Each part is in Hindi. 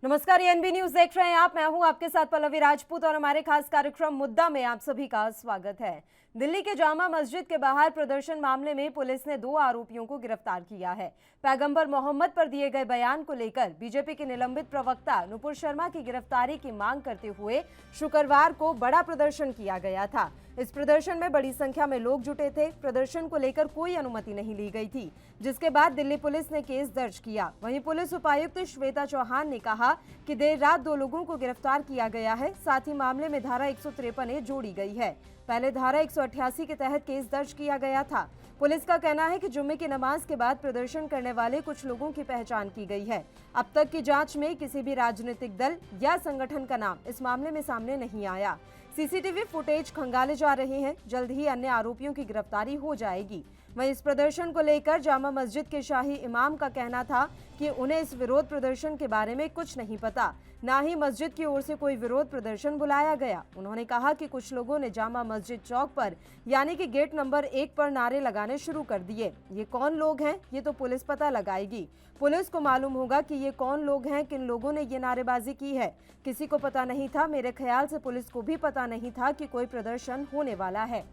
नमस्कार, ये एनबी न्यूज देख रहे हैं आप। मैं हूं आपके साथ पल्लवी राजपूत और हमारे खास कार्यक्रम मुद्दा में आप सभी का स्वागत है। दिल्ली के जामा मस्जिद के बाहर प्रदर्शन मामले में पुलिस ने 2 आरोपियों को गिरफ्तार किया है। पैगंबर मोहम्मद पर दिए गए बयान को लेकर बीजेपी के निलंबित प्रवक्ता नुपुर शर्मा की गिरफ्तारी की मांग करते हुए शुक्रवार को बड़ा प्रदर्शन किया गया था। इस प्रदर्शन में बड़ी संख्या में लोग जुटे थे। प्रदर्शन को लेकर कोई अनुमति नहीं ली गई थी, जिसके बाद दिल्ली पुलिस ने केस दर्ज किया। वहीं पुलिस उपायुक्त श्वेता चौहान ने कहा कि देर रात 2 लोगों को गिरफ्तार किया गया है। साथ ही मामले में धारा 153 जोड़ी गई है। पहले धारा 188 के तहत केस दर्ज किया गया था। पुलिस का कहना है कि जुम्मे की नमाज के बाद प्रदर्शन करने वाले कुछ लोगों की पहचान की गई है। अब तक की जांच में किसी भी राजनीतिक दल या संगठन का नाम इस मामले में सामने नहीं आया। सीसीटीवी फुटेज खंगाले जा रहे हैं। जल्द ही अन्य आरोपियों की गिरफ्तारी हो जाएगी। वहीं इस प्रदर्शन को लेकर जामा मस्जिद के शाही इमाम का कहना था कि उन्हें इस विरोध प्रदर्शन के बारे में कुछ नहीं पता, ना ही मस्जिद की ओर से कोई विरोध प्रदर्शन बुलाया गया। उन्होंने कहा कि कुछ लोगों ने जामा मस्जिद चौक पर यानी कि गेट नंबर 1 पर नारे लगाने शुरू कर दिए। ये कौन लोग हैं, ये तो पुलिस पता लगाएगी। पुलिस को मालूम होगा कि ये कौन लोग हैं, किन लोगों ने ये नारेबाजी की है। किसी को पता नहीं था। मेरे ख्याल से पुलिस को भी पता नहीं था कि कोई प्रदर्शन होने वाला है।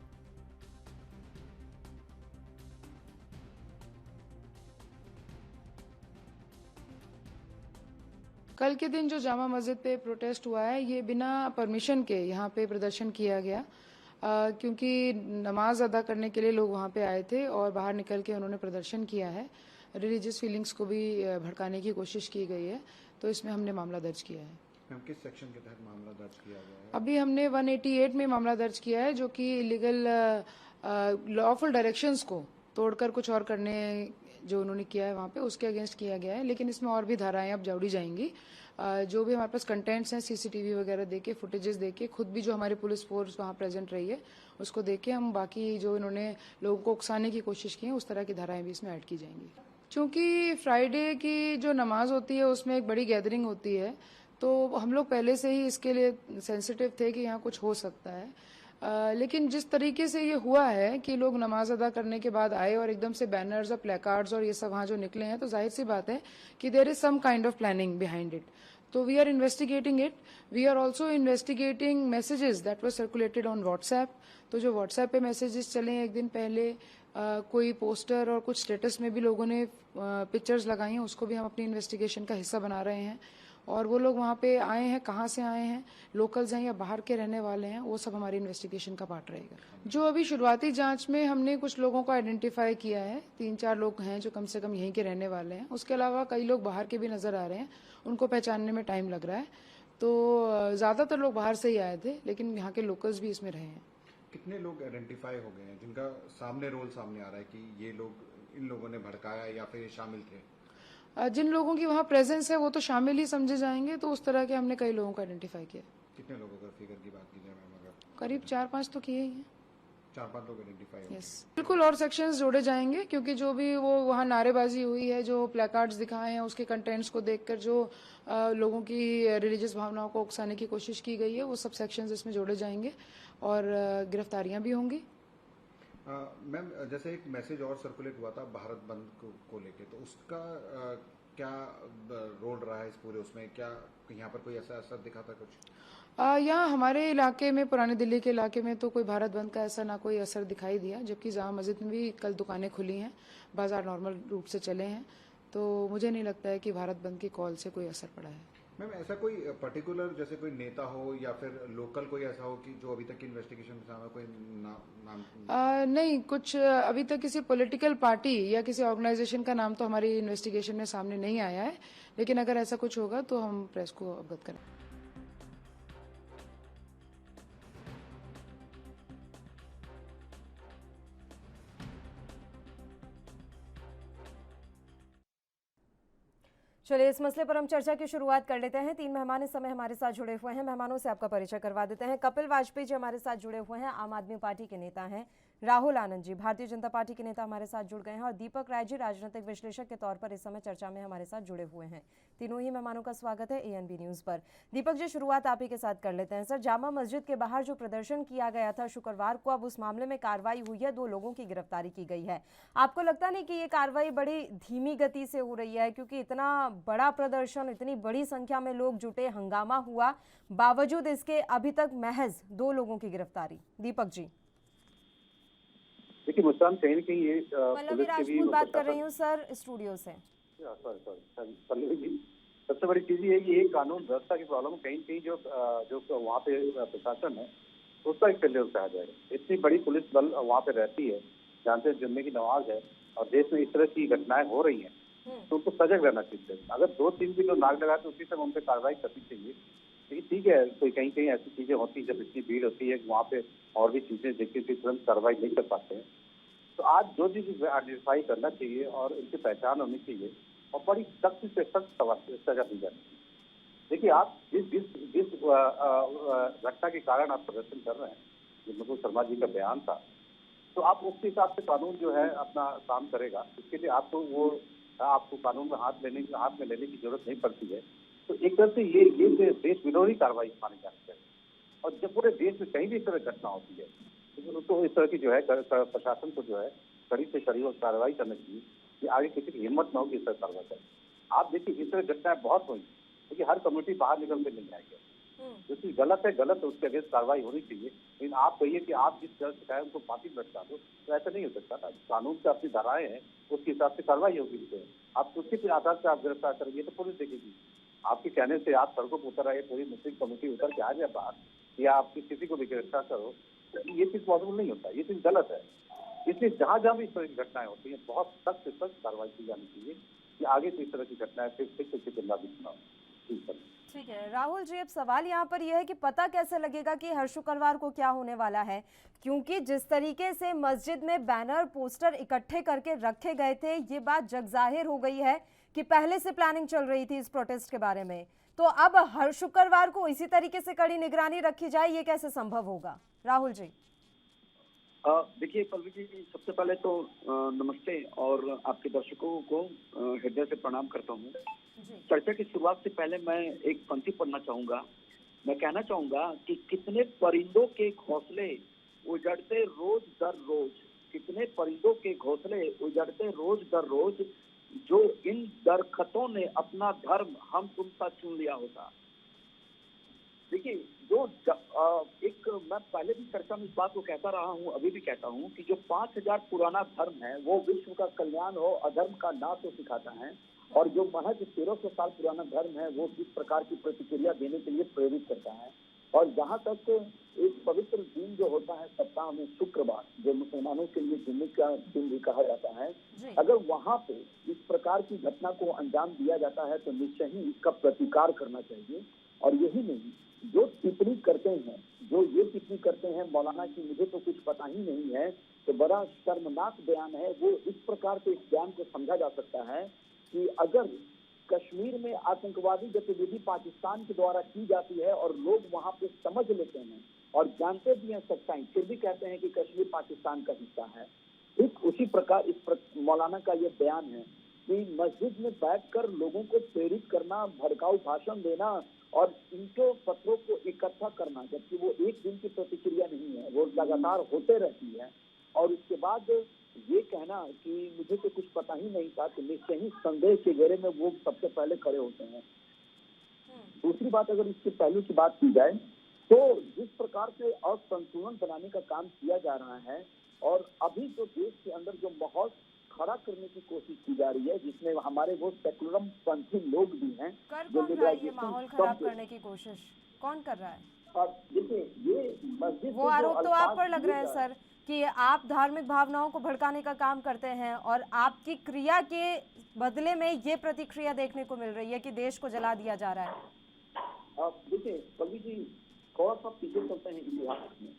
कल के दिन जो जामा मस्जिद पे प्रोटेस्ट हुआ है, ये बिना परमिशन के यहाँ पे प्रदर्शन किया गया, क्योंकि नमाज अदा करने के लिए लोग वहाँ पे आए थे और बाहर निकल के उन्होंने प्रदर्शन किया है। रिलीजियस फीलिंग्स को भी भड़काने की कोशिश की गई है, तो इसमें हमने मामला दर्ज किया है। मैम, किस सेक्शन के तहत मामला दर्ज किया गया है? अभी हमने 188 में मामला दर्ज किया है, जो कि इलीगल लॉफुल डायरेक्शंस को तोड़कर कुछ और करने जो उन्होंने किया है वहाँ पे, उसके अगेंस्ट किया गया है। लेकिन इसमें और भी धाराएं अब जोड़ी जाएंगी। जो भी हमारे पास कंटेंट्स हैं, सीसीटीवी वगैरह देके, फुटेजेस देके, खुद भी जो हमारी पुलिस फोर्स वहाँ प्रेजेंट रही है, उसको देके हम बाकी जो इन्होंने लोगों को उकसाने की कोशिश की है, उस तरह की धाराएं भी इसमें ऐड की जाएंगी। चूंकि फ्राइडे की जो नमाज होती है उसमें एक बड़ी गैदरिंग होती है, तो हम लोग पहले से ही इसके लिए सेंसिटिव थे कि यहाँ कुछ हो सकता है। लेकिन जिस तरीके से ये हुआ है कि लोग नमाज अदा करने के बाद आए और एकदम से बैनर्स और प्लेकार्ड्स और ये सब वहाँ जो निकले हैं, तो जाहिर सी बात है कि there is some kind of planning behind it. तो we are investigating it. We are also investigating messages that were circulated on WhatsApp. तो जो व्हाट्सएप पे मैसेजेस चले हैं एक दिन पहले, कोई पोस्टर और कुछ स्टेटस में भी लोगों ने पिक्चर्स लगाई हैं, उसको भी हम अपनी इन्वेस्टिगेशन का हिस्सा बना रहे हैं। और वो लोग वहाँ पे आए हैं, कहाँ से आए हैं, लोकल्स हैं या बाहर के रहने वाले हैं, वो सब हमारी इन्वेस्टिगेशन का पार्ट रहेगा। जो अभी शुरुआती जांच में हमने कुछ लोगों को आइडेंटिफाई किया है, 3-4 लोग हैं जो कम से कम यहीं के रहने वाले हैं। उसके अलावा कई लोग बाहर के भी नजर आ रहे हैं, उनको पहचानने में टाइम लग रहा है। तो ज्यादातर लोग बाहर से ही आए थे, लेकिन यहाँ के लोकल्स भी इसमें रहे हैं। कितने लोग आइडेंटिफाई हो गए हैं जिनका रोल सामने आ रहा है कि ये लोग, इन लोगों ने भड़काया या फिर ये शामिल थे? जिन लोगों की वहाँ प्रेजेंस है वो तो शामिल ही समझे जाएंगे, तो उस तरह के हमने कई लोगों को आइडेंटिफाई किया। कितने लोगों का फिगर की बात की जाए मैम? अगर करीब 4-5 तो किए ही हैं। 4-5 लोग आइडेंटिफाई हो? यस, बिल्कुल। और सेक्शंस जोड़े जाएंगे, क्योंकि जो भी वो वहाँ नारेबाजी हुई है, जो प्लेकार्ड्स दिखाए हैं, उसके कंटेंट्स को देखकर जो लोगों की रिलीजियस भावनाओं को उकसाने की कोशिश की गई है, वो सब सेक्शंस इसमें जोड़े जाएंगे और गिरफ्तारियां भी होंगी। मैम, जैसे एक मैसेज और सर्कुलेट हुआ था भारत बंद को लेके, तो उसका क्या रोल रहा है इस पूरे उसमें? क्या यहाँ पर कोई ऐसा असर दिखा था कुछ? यहाँ हमारे इलाके में, पुराने दिल्ली के इलाके में, तो कोई भारत बंद का ऐसा ना कोई असर दिखाई दिया। जबकि जामा मस्जिद में भी कल दुकानें खुली हैं, बाजार नॉर्मल रूप से चले हैं, तो मुझे नहीं लगता है कि भारत बंद की कॉल से कोई असर पड़ा है। मैम, ऐसा कोई पर्टिकुलर जैसे कोई नेता हो या फिर लोकल कोई ऐसा हो कि जो अभी तक की इन्वेस्टिगेशन में सामने कोई नाम? नहीं, कुछ अभी तक किसी पॉलिटिकल पार्टी या किसी ऑर्गेनाइजेशन का नाम तो हमारी इन्वेस्टिगेशन में सामने नहीं आया है, लेकिन अगर ऐसा कुछ होगा तो हम प्रेस को अवगत करें। चलिए, इस मसले पर हम चर्चा की शुरुआत कर लेते हैं। 3 मेहमान इस समय हमारे साथ जुड़े हुए हैं। मेहमानों से आपका परिचय करवा देते हैं। कपिल वाजपेयी जी हमारे साथ जुड़े हुए हैं, आम आदमी पार्टी के नेता हैं। राहुल आनंद जी भारतीय जनता पार्टी के नेता हमारे साथ जुड़ गए हैं और दीपक राय जी राजनीतिक विश्लेषक के तौर पर इस समय चर्चा में हमारे साथ जुड़े हुए हैं। तीनों ही मेहमानों का स्वागत है एएनबी न्यूज पर। दीपक जी, शुरुआत आप ही के साथ कर लेते हैं। सर, जामा मस्जिद के बाहर जो प्रदर्शन किया गया था शुक्रवार को, अब उस मामले में कार्रवाई हुई है, 2 लोगों की गिरफ्तारी की गई है। आपको लगता नहीं कि ये कार्रवाई बड़ी धीमी गति से हो रही है, क्योंकि इतना बड़ा प्रदर्शन, इतनी बड़ी संख्या में लोग जुटे, हंगामा हुआ, बावजूद इसके अभी तक महज 2 लोगों की गिरफ्तारी? दीपक जी। देखिए मुस्कान, कहीं ना कहीं ये पल्लवी राजपूत बात कर रही हूँ सर, स्टूडियो से। सॉरी पल्लवी जी, सबसे बड़ी चीज ये है कि ये कानून व्यवस्था की प्रॉब्लम कहीं न कहीं जो वहाँ पे प्रशासन है उसका एक फेलियर कहा जाएगा। इतनी बड़ी पुलिस बल वहाँ पे रहती है, जानते हैं जुम्मे की नमाज है और देश में इस तरह की घटनाएं हो रही हैं, तो उनको सजग रहना चाहिए। अगर 2-3 भी लोग नाक लगाते उसी समय उन पर कार्रवाई करनी चाहिए। लेकिन ठीक है, कोई कहीं कहीं ऐसी चीजें होती है जब इतनी भीड़ होती है वहाँ पे और भी चीजें देखते थे, तुरंत कार्रवाई नहीं कर पाते हैं। तो आज जो चीज आइडेंटिफाई करना चाहिए और इनकी पहचान होनी चाहिए और बड़ी सख्त से सख्त सजा दी जानी चाहिए। देखिए, आप जिस घटना के कारण आप प्रदर्शन कर रहे हैं, जो मुकुल शर्मा जी का बयान था, तो आप उसके हिसाब से कानून जो है अपना काम करेगा। इसके लिए आपको कानून में हाथ में लेने की जरूरत नहीं पड़ती है। तो एक तरह से ये देश विरोधी कार्रवाई मानी जानी चाहिए। और जब पूरे देश में कहीं भी इस तरह घटना होती है तो इस तरह की जो है प्रशासन को जो है कड़ी से कड़ी कार्रवाई करनी चाहिए कि आगे किसी की हिम्मत न हो कि इस तरह कार्रवाई करे। आप देखिए, इस तरह घटनाएं बहुत हुई, क्योंकि हर कम्युनिटी बाहर निकल के नहीं आएगी। जो चीज गलत है उसके अगेंस्ट कार्रवाई होनी चाहिए। लेकिन आप कहिए कि आप जिस तरह से उनको फांसी लटका दो, तो ऐसा नहीं हो सकता था। कानून से अपनी धाराएं हैं, उसके हिसाब से कार्रवाई होगी। आप उसके आधार से आप गिरफ्तार करेंगे तो पुलिस देखेगी। आपके कहने से आप सड़कों पर उतर आए, पूरी मुस्लिम कम्युनिटी उतर के आ जाए बाहर, या आप किसी को भी गिरफ्तार करो, तो ये चीज पॉसिबल नहीं होता। ये चीज गलत है। इसलिए जहां जहां भी इस तरह की घटनाएं होती हैं, बहुत सख्त से सख्त कार्रवाई की जानी चाहिए कि आगे से इस तरह की घटनाएं फिर किसी को लागू ना हो। ठीक है राहुल जी, अब सवाल यहाँ पर यह है कि पता कैसे लगेगा कि हर शुक्रवार को क्या होने वाला है, क्योंकि जिस तरीके से मस्जिद में बैनर पोस्टर इकट्ठे करके रखे गए थे, ये बात जगजाहिर हो गई है कि पहले से प्लानिंग चल रही थी इस प्रोटेस्ट के बारे में। तो अब हर शुक्रवार को इसी तरीके से कड़ी निगरानी रखी जाए, ये कैसे संभव होगा? राहुल जी। देखिए पल्लवी जी, सबसे पहले तो नमस्ते और आपके दर्शकों को हृदय से प्रणाम करता हूँ। चर्चा की शुरुआत से पहले मैं एक पंक्ति पढ़ना चाहूंगा। मैं कहना चाहूंगा कि कितने परिंदों के घोंसले उजड़ते रोज दर रोज, कितने परिंदों के घोंसले उजड़ते रोज दर रोज, जो इन दरख्तों ने अपना धर्म हम तुम सा चुन लिया होता। देखिए, मैं पहले भी चर्चा में इस बात को कहता रहा हूँ, अभी भी कहता हूँ कि जो 5000 पुराना धर्म है वो विश्व का कल्याण हो, अधर्म का नाश हो सिखाता है, और जो महज 1300 साल पुराना धर्म है वो किस प्रकार की प्रतिक्रिया देने के लिए प्रेरित करता है। और जहाँ तक एक पवित्र दिन जो होता है सप्ताह में शुक्रवार, जो मुसलमानों के लिए जुम्मे का दिन भी कहा जाता है, अगर वहाँ पे इस प्रकार की घटना को अंजाम दिया जाता है तो निश्चय ही इसका प्रतिकार करना चाहिए। और यही नहीं, जो टिप्पणी करते हैं, जो ये टिप्पणी करते हैं मौलाना की मुझे तो कुछ पता ही नहीं है, तो बड़ा शर्मनाक बयान है। वो इस प्रकार से इस बयान को समझा जा सकता है कि अगर कश्मीर में आतंकवादी गतिविधि पाकिस्तान के द्वारा की जाती है और लोग वहां पे समझ लेते हैं और जानते भी हैं सच्चाई, फिर भी कहते हैं कि कश्मीर पाकिस्तान का हिस्सा है, ठीक उसी प्रकार मौलाना का ये बयान है कि मस्जिद में बैठकर लोगों को प्रेरित करना, भड़काऊ भाषण देना और इनके पत्रों को इकट्ठा करना, जबकि वो एक दिन की प्रतिक्रिया नहीं है, वो लगातार होते रहती है, और उसके बाद ये कहना कि मुझे तो कुछ पता ही नहीं था, तो निश्चय ही संदेह के घेरे में वो सबसे पहले खड़े होते हैं। दूसरी बात, अगर इसके पहलू की बात की जाए तो जिस प्रकार से असंतुलन बनाने का काम किया जा रहा है, और अभी जो देश के अंदर जो माहौल खड़ा करने की कोशिश की जा रही है, जिसमें हमारे वो सेकुलरम पंथी लोग भी हैं जो माहौल खराब करने की कोशिश कौन कर रहा है? और देखिए, ये मस्जिद वो आरोप तो आप पर लग रहा है सर कि आप धार्मिक भावनाओं को भड़काने का काम करते हैं, और आपकी क्रिया के बदले में ये प्रतिक्रिया देखने को मिल रही है कि देश को जला दिया जा रहा है। देखिए पल्लवी जी, थोड़ा सा पीछे चलते हैं इतिहास में।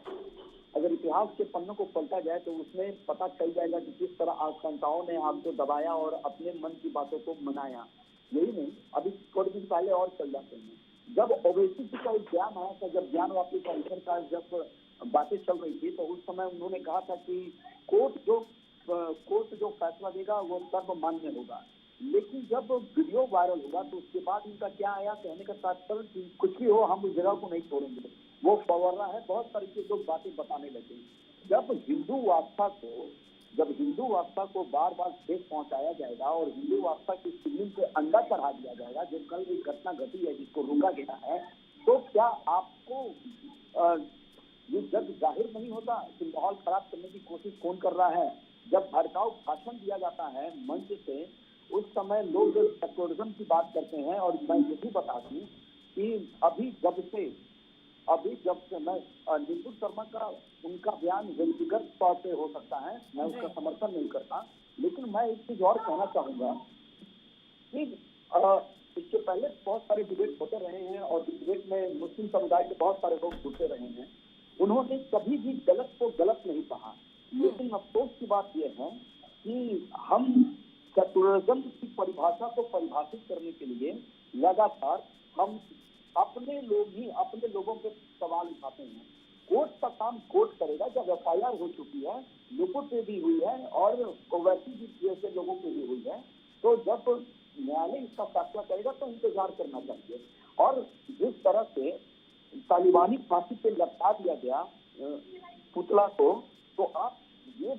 अगर इतिहास के पन्नों को पलटा जाए तो उसमें पता चल जाएगा कि किस तरह आशंकाओं ने आपको दबाया और अपने मन की बातों को मनाया। यही नहीं, अभी थोड़े दिन पहले और चल जाते हैं, जब ओवैसी का एक बयान आया था, जब ज्ञान वापी परिसर का जब बातें चल रही थी, तो उस समय उन्होंने कहा था कि कोर्ट जो फैसला देगा वो सर्वमान्य होगा। लेकिन जब वीडियो वायरल होगा तो उसके बाद उनका क्या आया, कहने का तात्पर्य कि कुछ भी हो हम उस जगह को नहीं छोड़ेंगे, वो फवर्रा है, बहुत सारी लोग बातें बताने लगे। जब हिंदू आस्था को बार बार ठेस पहुंचाया जाएगा और हिंदू आस्था की शिवलिंग पे अंडा चढ़ा दिया जाएगा, जो कल एक घटना घटी है जिसको रोका गया है, तो क्या आपको ये जब जाहिर नहीं होता कि माहौल खराब करने की कोशिश कौन कर रहा है? जब भड़काऊ भाषण दिया जाता है मंच से, उस समय लोग सेक्युलरिज्म की बात करते हैं। और मैं ये भी बता दूं कि अभी जब से मैं नीतू शर्मा का उनका बयान व्यक्तिगत तौर पे हो सकता है, मैं उसका समर्थन नहीं करता, लेकिन मैं एक चीज और कहना चाहूंगा कि इसके पहले बहुत सारे डिबेट होते रहे हैं और डिबेट में मुस्लिम समुदाय के बहुत सारे लोग जुड़ते रहे हैं। उन्होंने कभी भी गलत को गलत नहीं कहा, लेकिन अफसोस की बात यह है कि हम सेक्युलरिज्म की परिभाषा को परिभाषित करने के लिए लगातार हम अपने लोगों के सवाल उठाते हैं। कोर्ट का काम कोर्ट करेगा। जब FIR हो चुकी है, लोगों पे भी हुई है और ओवैसी भी जैसे लोगों पे भी हुई है, तो जब न्यायालय इसका फैसला करेगा तो इंतजार करना चाहिए। और जिस तरह से तालिबानी फांसी पे लटका दिया गया पुतला को, तो आप ये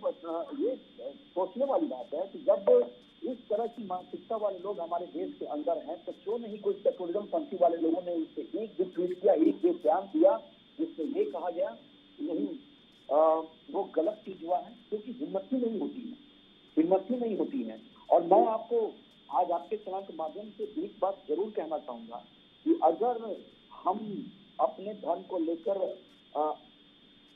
सोचने वाली बात है कि जब इस तरह की मानसिकता वाले लोग हमारे देश के अंदर हैं, तो क्यों नहीं कोई सेक्युलरिज्म पंथी वाले लोगों ने उससे एक भी ट्वीट किया, एक भी बयान दिया जिससे ये कहा गया कि नहीं वो गलत चीज हुआ है, क्योंकि हिम्मत ही नहीं होती है। और मैं आपको आज आपके चैनल के माध्यम से एक बात जरूर कहना चाहूंगा कि अगर हम अपने धर्म को लेकर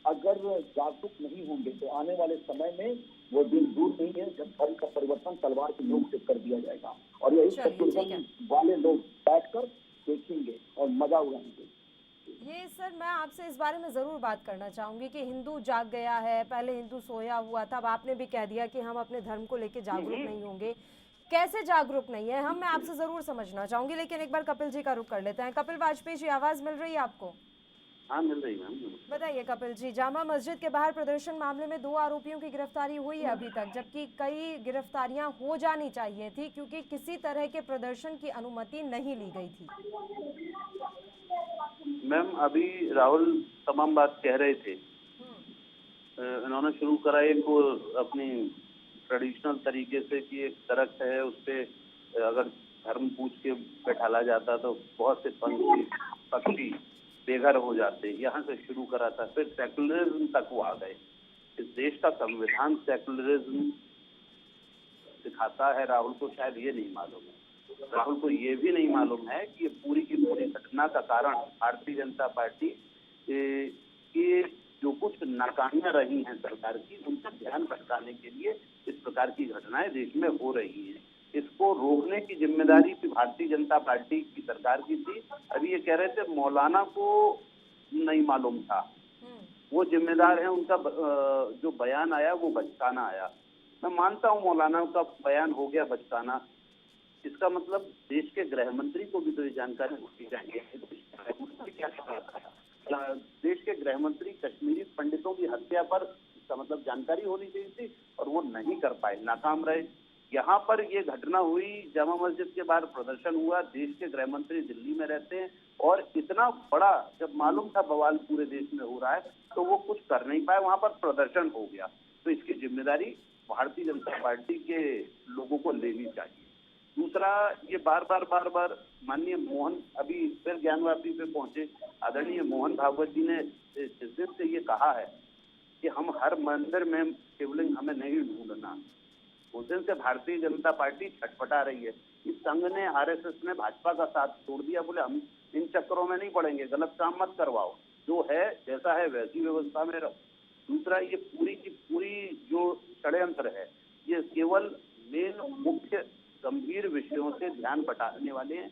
अगर जागरूक नहीं होंगे तो आने वाले समय में वो दिन दूर नहीं है जब धर्म का परिवर्तन तलवार की नोक से कर दिया जाएगा। और यही सेक्युलरिज्म वाले लोग बैठकर देखेंगे और मजा उड़ाएंगे। ये सर, मैं आपसे इस बारे में ज़रूर बात करना चाहूँगी कि हिंदू जाग गया है, पहले हिंदू सोया हुआ था, अब आपने भी कह दिया कि हम अपने धर्म को लेकर जागरूक नहीं होंगे। कैसे जागरूक नहीं है मैं आपसे ज़रूर समझना चाहूँगी, लेकिन एक बार कपिल जी का रुख कर लेते हैं। कपिल वाजपेयी जी, आवाज़ मिल रही है आपको? हाँ, मिल रही मैम। बताइए कपिल जी, जामा मस्जिद के बाहर प्रदर्शन मामले में 2 आरोपियों की गिरफ्तारी हुई है अभी तक, जबकि कई गिरफ्तारियां हो जानी चाहिए थी क्योंकि किसी तरह के प्रदर्शन की अनुमति नहीं ली गई थी। मैम, अभी राहुल तमाम बात कह रहे थे, इन्होंने शुरू करा एक अपनी ट्रेडिशनल तरीके से कि एक दरख्त है, उस पर अगर धर्म पूछ के बैठाला जाता तो बहुत से पक्षी बेघर हो जाते, यहाँ से शुरू करा था। फिर सेकुलरिज्म तक वो आ गए। इस देश का संविधान सेकुलरिज्म सिखाता है, राहुल को शायद ये नहीं मालूम है। राहुल को ये भी नहीं मालूम है कि ये पूरी की पूरी घटना का कारण भारतीय जनता पार्टी की जो कुछ नाकामियां रही हैं सरकार की, उनका ध्यान भटकाने के लिए इस प्रकार की घटनाएं देश में हो रही हैं। इसको रोकने की जिम्मेदारी भी भारतीय जनता पार्टी की सरकार की थी। अभी ये कह रहे थे मौलाना को नहीं मालूम था, वो जिम्मेदार है। उनका जो बयान आया वो बचकाना आया। मैं मानता हूँ मौलाना का बयान हो गया बचकाना, इसका मतलब देश के गृह मंत्री को भी तो ये जानकारी होनी चाहिए। क्या देश के गृह मंत्री कश्मीरी पंडितों की हत्या पर इसका मतलब जानकारी होनी चाहिए थी और वो नहीं कर पाए, नाकाम रहे। यहाँ पर ये घटना हुई, जामा मस्जिद के बाहर प्रदर्शन हुआ, देश के गृह मंत्री दिल्ली में रहते हैं और इतना बड़ा जब मालूम था बवाल पूरे देश में हो रहा है तो वो कुछ कर नहीं पाए, वहां पर प्रदर्शन हो गया। तो इसकी जिम्मेदारी भारतीय जनता पार्टी के लोगों को लेनी चाहिए। दूसरा, ये बार बार माननीय मोहन अभी फिर ज्ञानवापी पे पहुंचे, आदरणीय मोहन भागवत जी ने जिस दिन से ये कहा है कि हम हर मंदिर में शिवलिंग हमें नहीं ढूंढना, उस दिन से भारतीय जनता पार्टी छटपटा रही है। इस संघ ने, आरएसएस ने भाजपा का साथ छोड़ दिया, बोले हम इन चक्करों में नहीं पड़ेंगे, गलत काम मत करवाओ, जो है जैसा है वैसी व्यवस्था में रहो। दूसरा, ये पूरी की पूरी जो षड्यंत्र है ये केवल मेन मुख्य गंभीर विषयों से ध्यान बटाने वाले हैं,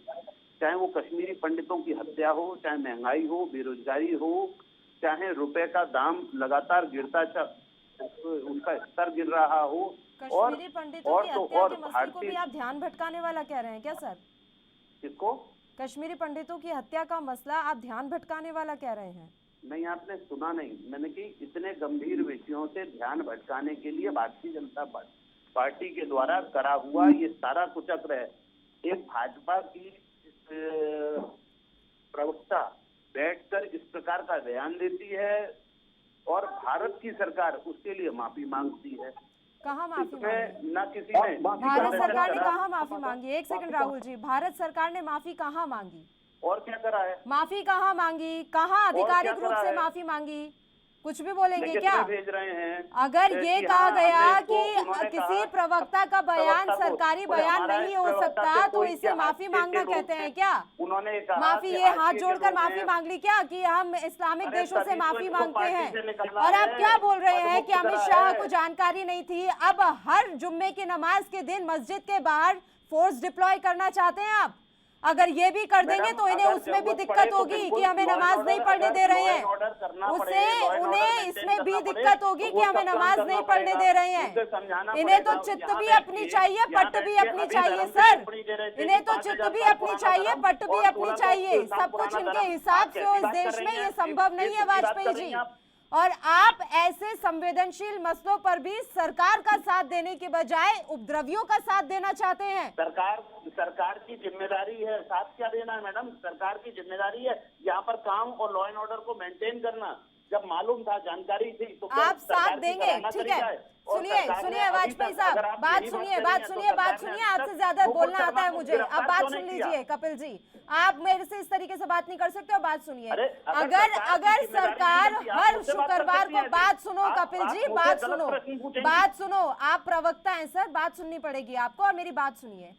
चाहे वो कश्मीरी पंडितों की हत्या हो, चाहे महंगाई हो, बेरोजगारी हो, चाहे रुपए का दाम लगातार गिरता उनका स्तर गिर रहा हो। कश्मीरी पंडितों की हत्या के मसले को भी आप ध्यान भटकाने वाला कह रहे हैं क्या सर? किसको? कश्मीरी पंडितों की हत्या का मसला आप ध्यान भटकाने वाला कह रहे हैं? नहीं, आपने सुना नहीं। मैंने कि इतने गंभीर विषयों से ध्यान भटकाने के लिए भारतीय जनता पार्टी के द्वारा करा हुआ ये सारा कुचक्र है। एक भाजपा की प्रवक्ता बैठकर इस प्रकार का बयान देती है और भारत की सरकार उसके लिए माफी मांगती है। कहाँ माफी मांगी? न किसी ने भारत सरकार ने कहाँ माफी मांगी? एक सेकंड राहुल जी, भारत सरकार ने माफी कहाँ मांगी? और क्या करा है? माफी कहाँ मांगी? कहाँ आधिकारिक क्या रूप करा से है? माफी मांगी? कुछ भी बोलेंगे लेकिन क्या? भेज रहे हैं अगर ये कि कहा हाँ, गया हमने कि उन्होंने किसी कहा, प्रवक्ता का बयान प्रवक्ता को- सरकारी बोले बयान हमारा नहीं हो प्रवक्ता सकता से तो कोई इसे क्या माफी हादसे मांगना के रूप कहते हैं में क्या? उन्होंने कहा माफी कि ये हाथ हादसे के जोड़कर रूप माफी में- मांग ली क्या कि हम इस्लामिक अरे देशों से तभी तो माफी इसको मांगते पार्टी हैं? से निकलना और आप है, क्या बोल रहे हैं पदमुक्त कि अमित करा शाह है। को जानकारी नहीं थी? अब हर जुम्मे की नमाज के दिन मस्जिद के बाहर फोर्स डिप्लॉय करना चाहते हैं आप? अगर ये भी कर देंगे तो इन्हें अगर उसमें भी जरूरत दिक्कत पड़े तो होगी बिल्कुल कि हमें law and नमाज order नहीं पढ़ने अगर दे रहे law and हैं, order करना उससे पड़े, law and order उन्हें maintain इसमें भी करना दिक्कत पड़े, होगी तो कि वो हमें सब काम नमाज करना नहीं पढ़ने पड़ेगा। दे रहे उसे हैं। समझाना इन्हें तो पड़ेगा। चित्त यहाँ भी बैठ अपनी के- चाहिए, यहाँ पट्ट बैठ भी के अपनी अभी चाहिए धर्म की सर। टिप्पणी दे रहे थे इन्हें कि तो 5,000 चित्त भी साल अपनी पुराना चाहिए, धर्म पट्ट भी और अपनी 1600 चाहिए। साल सब पुराना कुछ इनके धर्म। हिसाब आप से कैसी हो इस बात कर देश रही में, हैं? ये संभव नहीं है किसकी बात वाजपेयी कर रही जी। हैं आप? और आप ऐसे संवेदनशील मसलों पर भी सरकार का साथ देने के बजाय उपद्रवियों का साथ देना चाहते हैं। सरकार की जिम्मेदारी है, साथ क्या देना है मैडम? सरकार की जिम्मेदारी है यहाँ पर काम और लॉ एंड ऑर्डर को मेंटेन करना। जब मालूम था, जानकारी थी, तो क्या आप सरकार साथ की देंगे, सराहना ठीक करी है? जाए? और सुनिए सरकार ने सुनिए अभी वाजपेयी तक, अगर साहब, आप बात यही सुनिए करें बात तो सुनिए बात सरकार ने सुनिए। अब आपसे तक ज्यादा मुकुल बोलना आता शर्मा है को मुझे। अब गिरफ्तार बात क्यों सुन नहीं किया? लीजिए कपिल जी, आप मेरे से इस तरीके से बात नहीं कर सकते हो। बात सुनिए। अरे, अगर सरकार की सरकार जिम्मेदारी नहीं थी, आप हर मुझसे बात कर शुक्रवार सकती को, हैं बात ऐसे। सुनो आप कपिल जी, मुझसे बात गलत सुनो, प्रश्न पूछेंगी। बात सुनो। आप प्रवक्ता हैं सर, बात सुननी पड़ेगी आपको और मेरी बात सुनिए।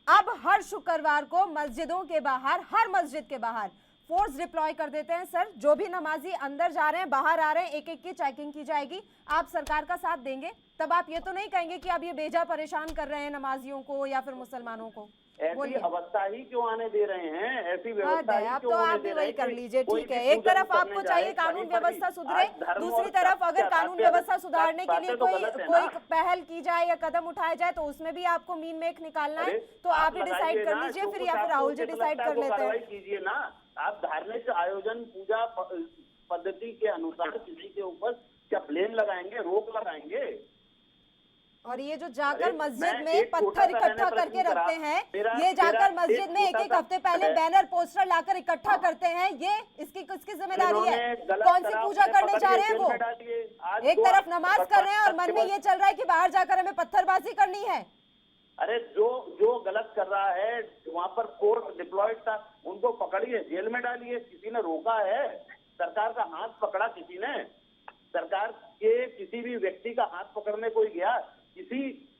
अब हर शुक्रवार को मस्जिदों के बाहर, हर मस्जिद के बाहर फोर्स डिप्लॉय कर देते हैं सर। जो भी नमाजी अंदर जा रहे हैं, बाहर आ रहे हैं, एक एक की चेकिंग की जाएगी। आप सरकार का साथ देंगे? तब आप ये तो नहीं कहेंगे कि आप ये बेजा परेशान कर रहे हैं नमाजियों को या फिर मुसलमानों को? ऐसी बोलिए। अवस्था ही क्यों आने दे रहे हैं? ऐसी हद व्यवस्था है, ही अब क्यों तो होने आप दे भी रहे वही हैं कर कि लीजिए, कोई ठीक भी है? एक पूजन तरफ करने आपको जाए, चाहिए कानून बड़ी-बड़ी व्यवस्था सुधरे, आज धर्म दूसरी और तरफ क्या अगर कानून बातें- व्यवस्था सुधारने के लिए बातें तो कोई गलत है कोई ना। पहल की जाए या कदम उठाया जाए तो उसमें भी आपको मीन मेख निकालना है। अरे, तो आप ही लगाइए डिसाइड कर ना, लीजिए जो फिर, कुछ या फिर आपको राहुल जी उचित डिसाइड लगता है कर वो लेते कार्रवाई हैं। कीजिए ना। आप धार्मिक आयोजन पूजा पद्धति के अनुसार किसी के ऊपर क्या ब्लेम लगाएंगे, रोक लगाएंगे? और ये जो जाकर अरे, मस्जिद मैं में एक छोटा पत्थर सा इकट्ठा मैंने करके प्रश्न करा। रखते हैं, मेरा- ये जाकर मेरा मस्जिद में एक छोटा एक सा- हफ्ते पहले बैनर पोस्टर लाकर इकट्ठा करते हैं, ये इसकी किसकी जिम्मेदारी है? इन्होंने गलत कौन सी करा, पूजा उन्हें करने पकड़ जा के रहे हैं जेल वो? में डालिए। आज एक दो तरफ नमाज कर रहे हैं और मन में केवल- ये चल रहा है कि बाहर जाकर हमें पत्थरबाजी करनी है। अरे जो गलत कर रहा है, वहां पर फोर्स डिप्लॉयड था, उनको पकड़िए, जेल में डालिए। किसी ने रोका है? सरकार का हाथ पकड़ा किसी ने? सरकार के किसी भी व्यक्ति का हाथ पकड़ने कोई गया?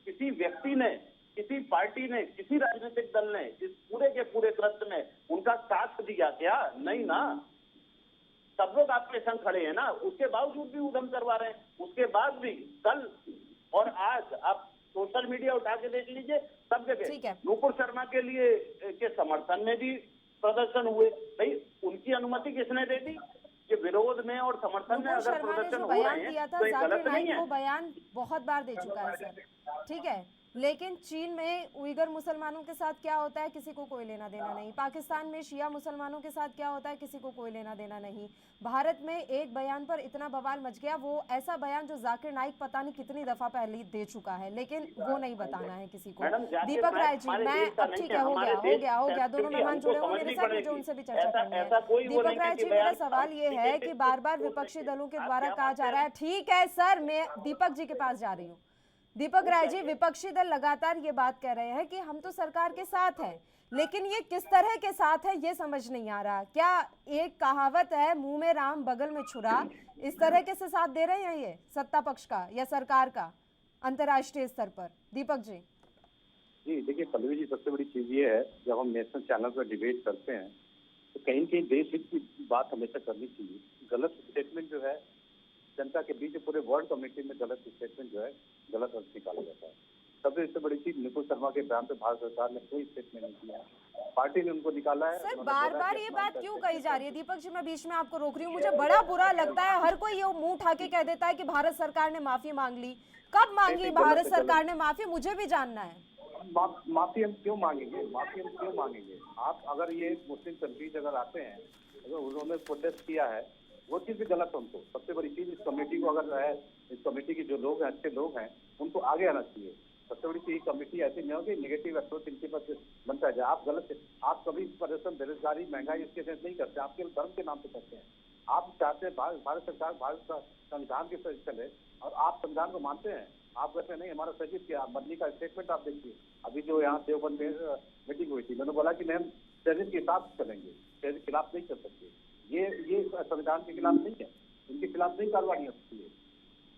किसी व्यक्ति ने, किसी पार्टी ने, किसी राजनीतिक दल ने इस पूरे के पूरे कृत्य में उनका साथ दिया क्या? नहीं ना। सब लोग आपके संग खड़े हैं ना, उसके बावजूद भी उधम करवा रहे हैं। उसके बाद भी कल और आज आप सोशल मीडिया उठा के देख लीजिए, सब ठीक जगह है। नुपुर शर्मा के लिए के समर्थन में भी प्रदर्शन हुए। भाई, उनकी अनुमति किसने दे दी? कि विरोध में और समर्थन में नुपुर अगर शर्मा ने प्रदर्शन जो हो बयान रहे हैं दिया था, तो ये जाकिर गलत नहीं नाइक है। वो बयान बहुत बार दे चुका है सर, ठीक है? लेकिन चीन में उइगर मुसलमानों के साथ क्या होता है किसी को कोई लेना देना नहीं। पाकिस्तान में शिया मुसलमानों के साथ क्या होता है किसी को कोई लेना देना नहीं। भारत में एक बयान पर इतना बवाल मच गया, वो ऐसा बयान जो जाकिर नाइक पता नहीं कितनी दफा पहले दे चुका है, लेकिन वो नहीं बताना है किसी को। मैडम, जाकिर दीपक नाइक राय जी, हमारे मैं देश का अब नहीं ठीक है, है, हो हमारे गया देश दोनों संस्कृति मेहमान हमको जुड़े हुए मेरे समझनी साथ, मुझे पड़ेगी। उनसे भी चर्चा करनी है। ऐसा कोई वो दीपक नहीं है राय कि जी, मेरा बयान सवाल ये है कि बार बार विपक्षी दलों के द्वारा कहा जा रहा है, ठीक है सर, मैं दीपक जी के पास जा रही हूँ। दीपक राय जी, विपक्षी दल लगातार ये बात कह रहे हैं कि हम तो सरकार के साथ हैं, लेकिन ये किस तरह के साथ है ये समझ नहीं आ रहा। क्या एक कहावत है, मुंह में राम बगल में छुरा, इस तरह के से साथ दे रहे हैं ये सत्ता पक्ष का या सरकार का अंतर्राष्ट्रीय स्तर पर? दीपक जी। जी देखिए पल्लवी जी, सबसे बड़ी चीज ये है, जब हम नेशनल चैनल पर डिबेट करते हैं तो कहीं कहीं देश हित की बात हमेशा करनी चाहिए। गलत स्टेटमेंट जो है जनता के बीच पूरे वर्ल्ड कमेटी में गलत स्टेटमेंट जो है गलत अर्थ निकाला जाता है। सबसे बड़ी चीज, नुपुर शर्मा के बयान पे भारत सरकार ने कोई स्टेटमेंट नहीं किया, पार्टी ने उनको निकाला है। सर बार बार ये बात क्यों कही जा रही है? दीपक जी, मैं बीच में आपको रोक रही हूँ, मुझे बड़ा बुरा लगता है। हर कोई ये मुंह उठा के कह देता है कि भारत सरकार ने माफी मांग ली। कब मांगी भारत सरकार ने माफी? मुझे भी जानना है। माफी हम क्यों मांगेंगे? माफी हम क्यों मांगेंगे? आप अगर ये मुस्लिम कंट्रीज अगर आते हैं, अगर उन्होंने प्रोटेस्ट किया है वो चीज भी गलत है उनको। सबसे बड़ी चीज इस कमेटी को अगर है, इस कमेटी के जो लोग हैं, अच्छे लोग हैं, उनको आगे आना चाहिए। सबसे बड़ी चीज कमेटी ऐसी नहीं होगी निगेटिव अप्रोच इनके पास बनता जाए। आप गलत, आप कभी प्रदर्शन, बेरोजगारी, महंगाई इसके साथ नहीं करते, आप केवल धर्म के नाम पे करते हैं। आप चाहते हैं भारत सरकार भारत का संविधान के साथ चले, और आप संविधान को मानते हैं। आप कहते हैं नहीं हमारा सचिव क्या बदली का स्टेटमेंट आप देखिए। अभी जो यहाँ देवबंद में मीटिंग हुई थी, मैंने बोला कि हम शरीर के हिसाब से चलेंगे, शरीर के खिलाफ नहीं चल सकते। ये संविधान के खिलाफ नहीं है, इनके खिलाफ नहीं कार्रवाई हो सकती है।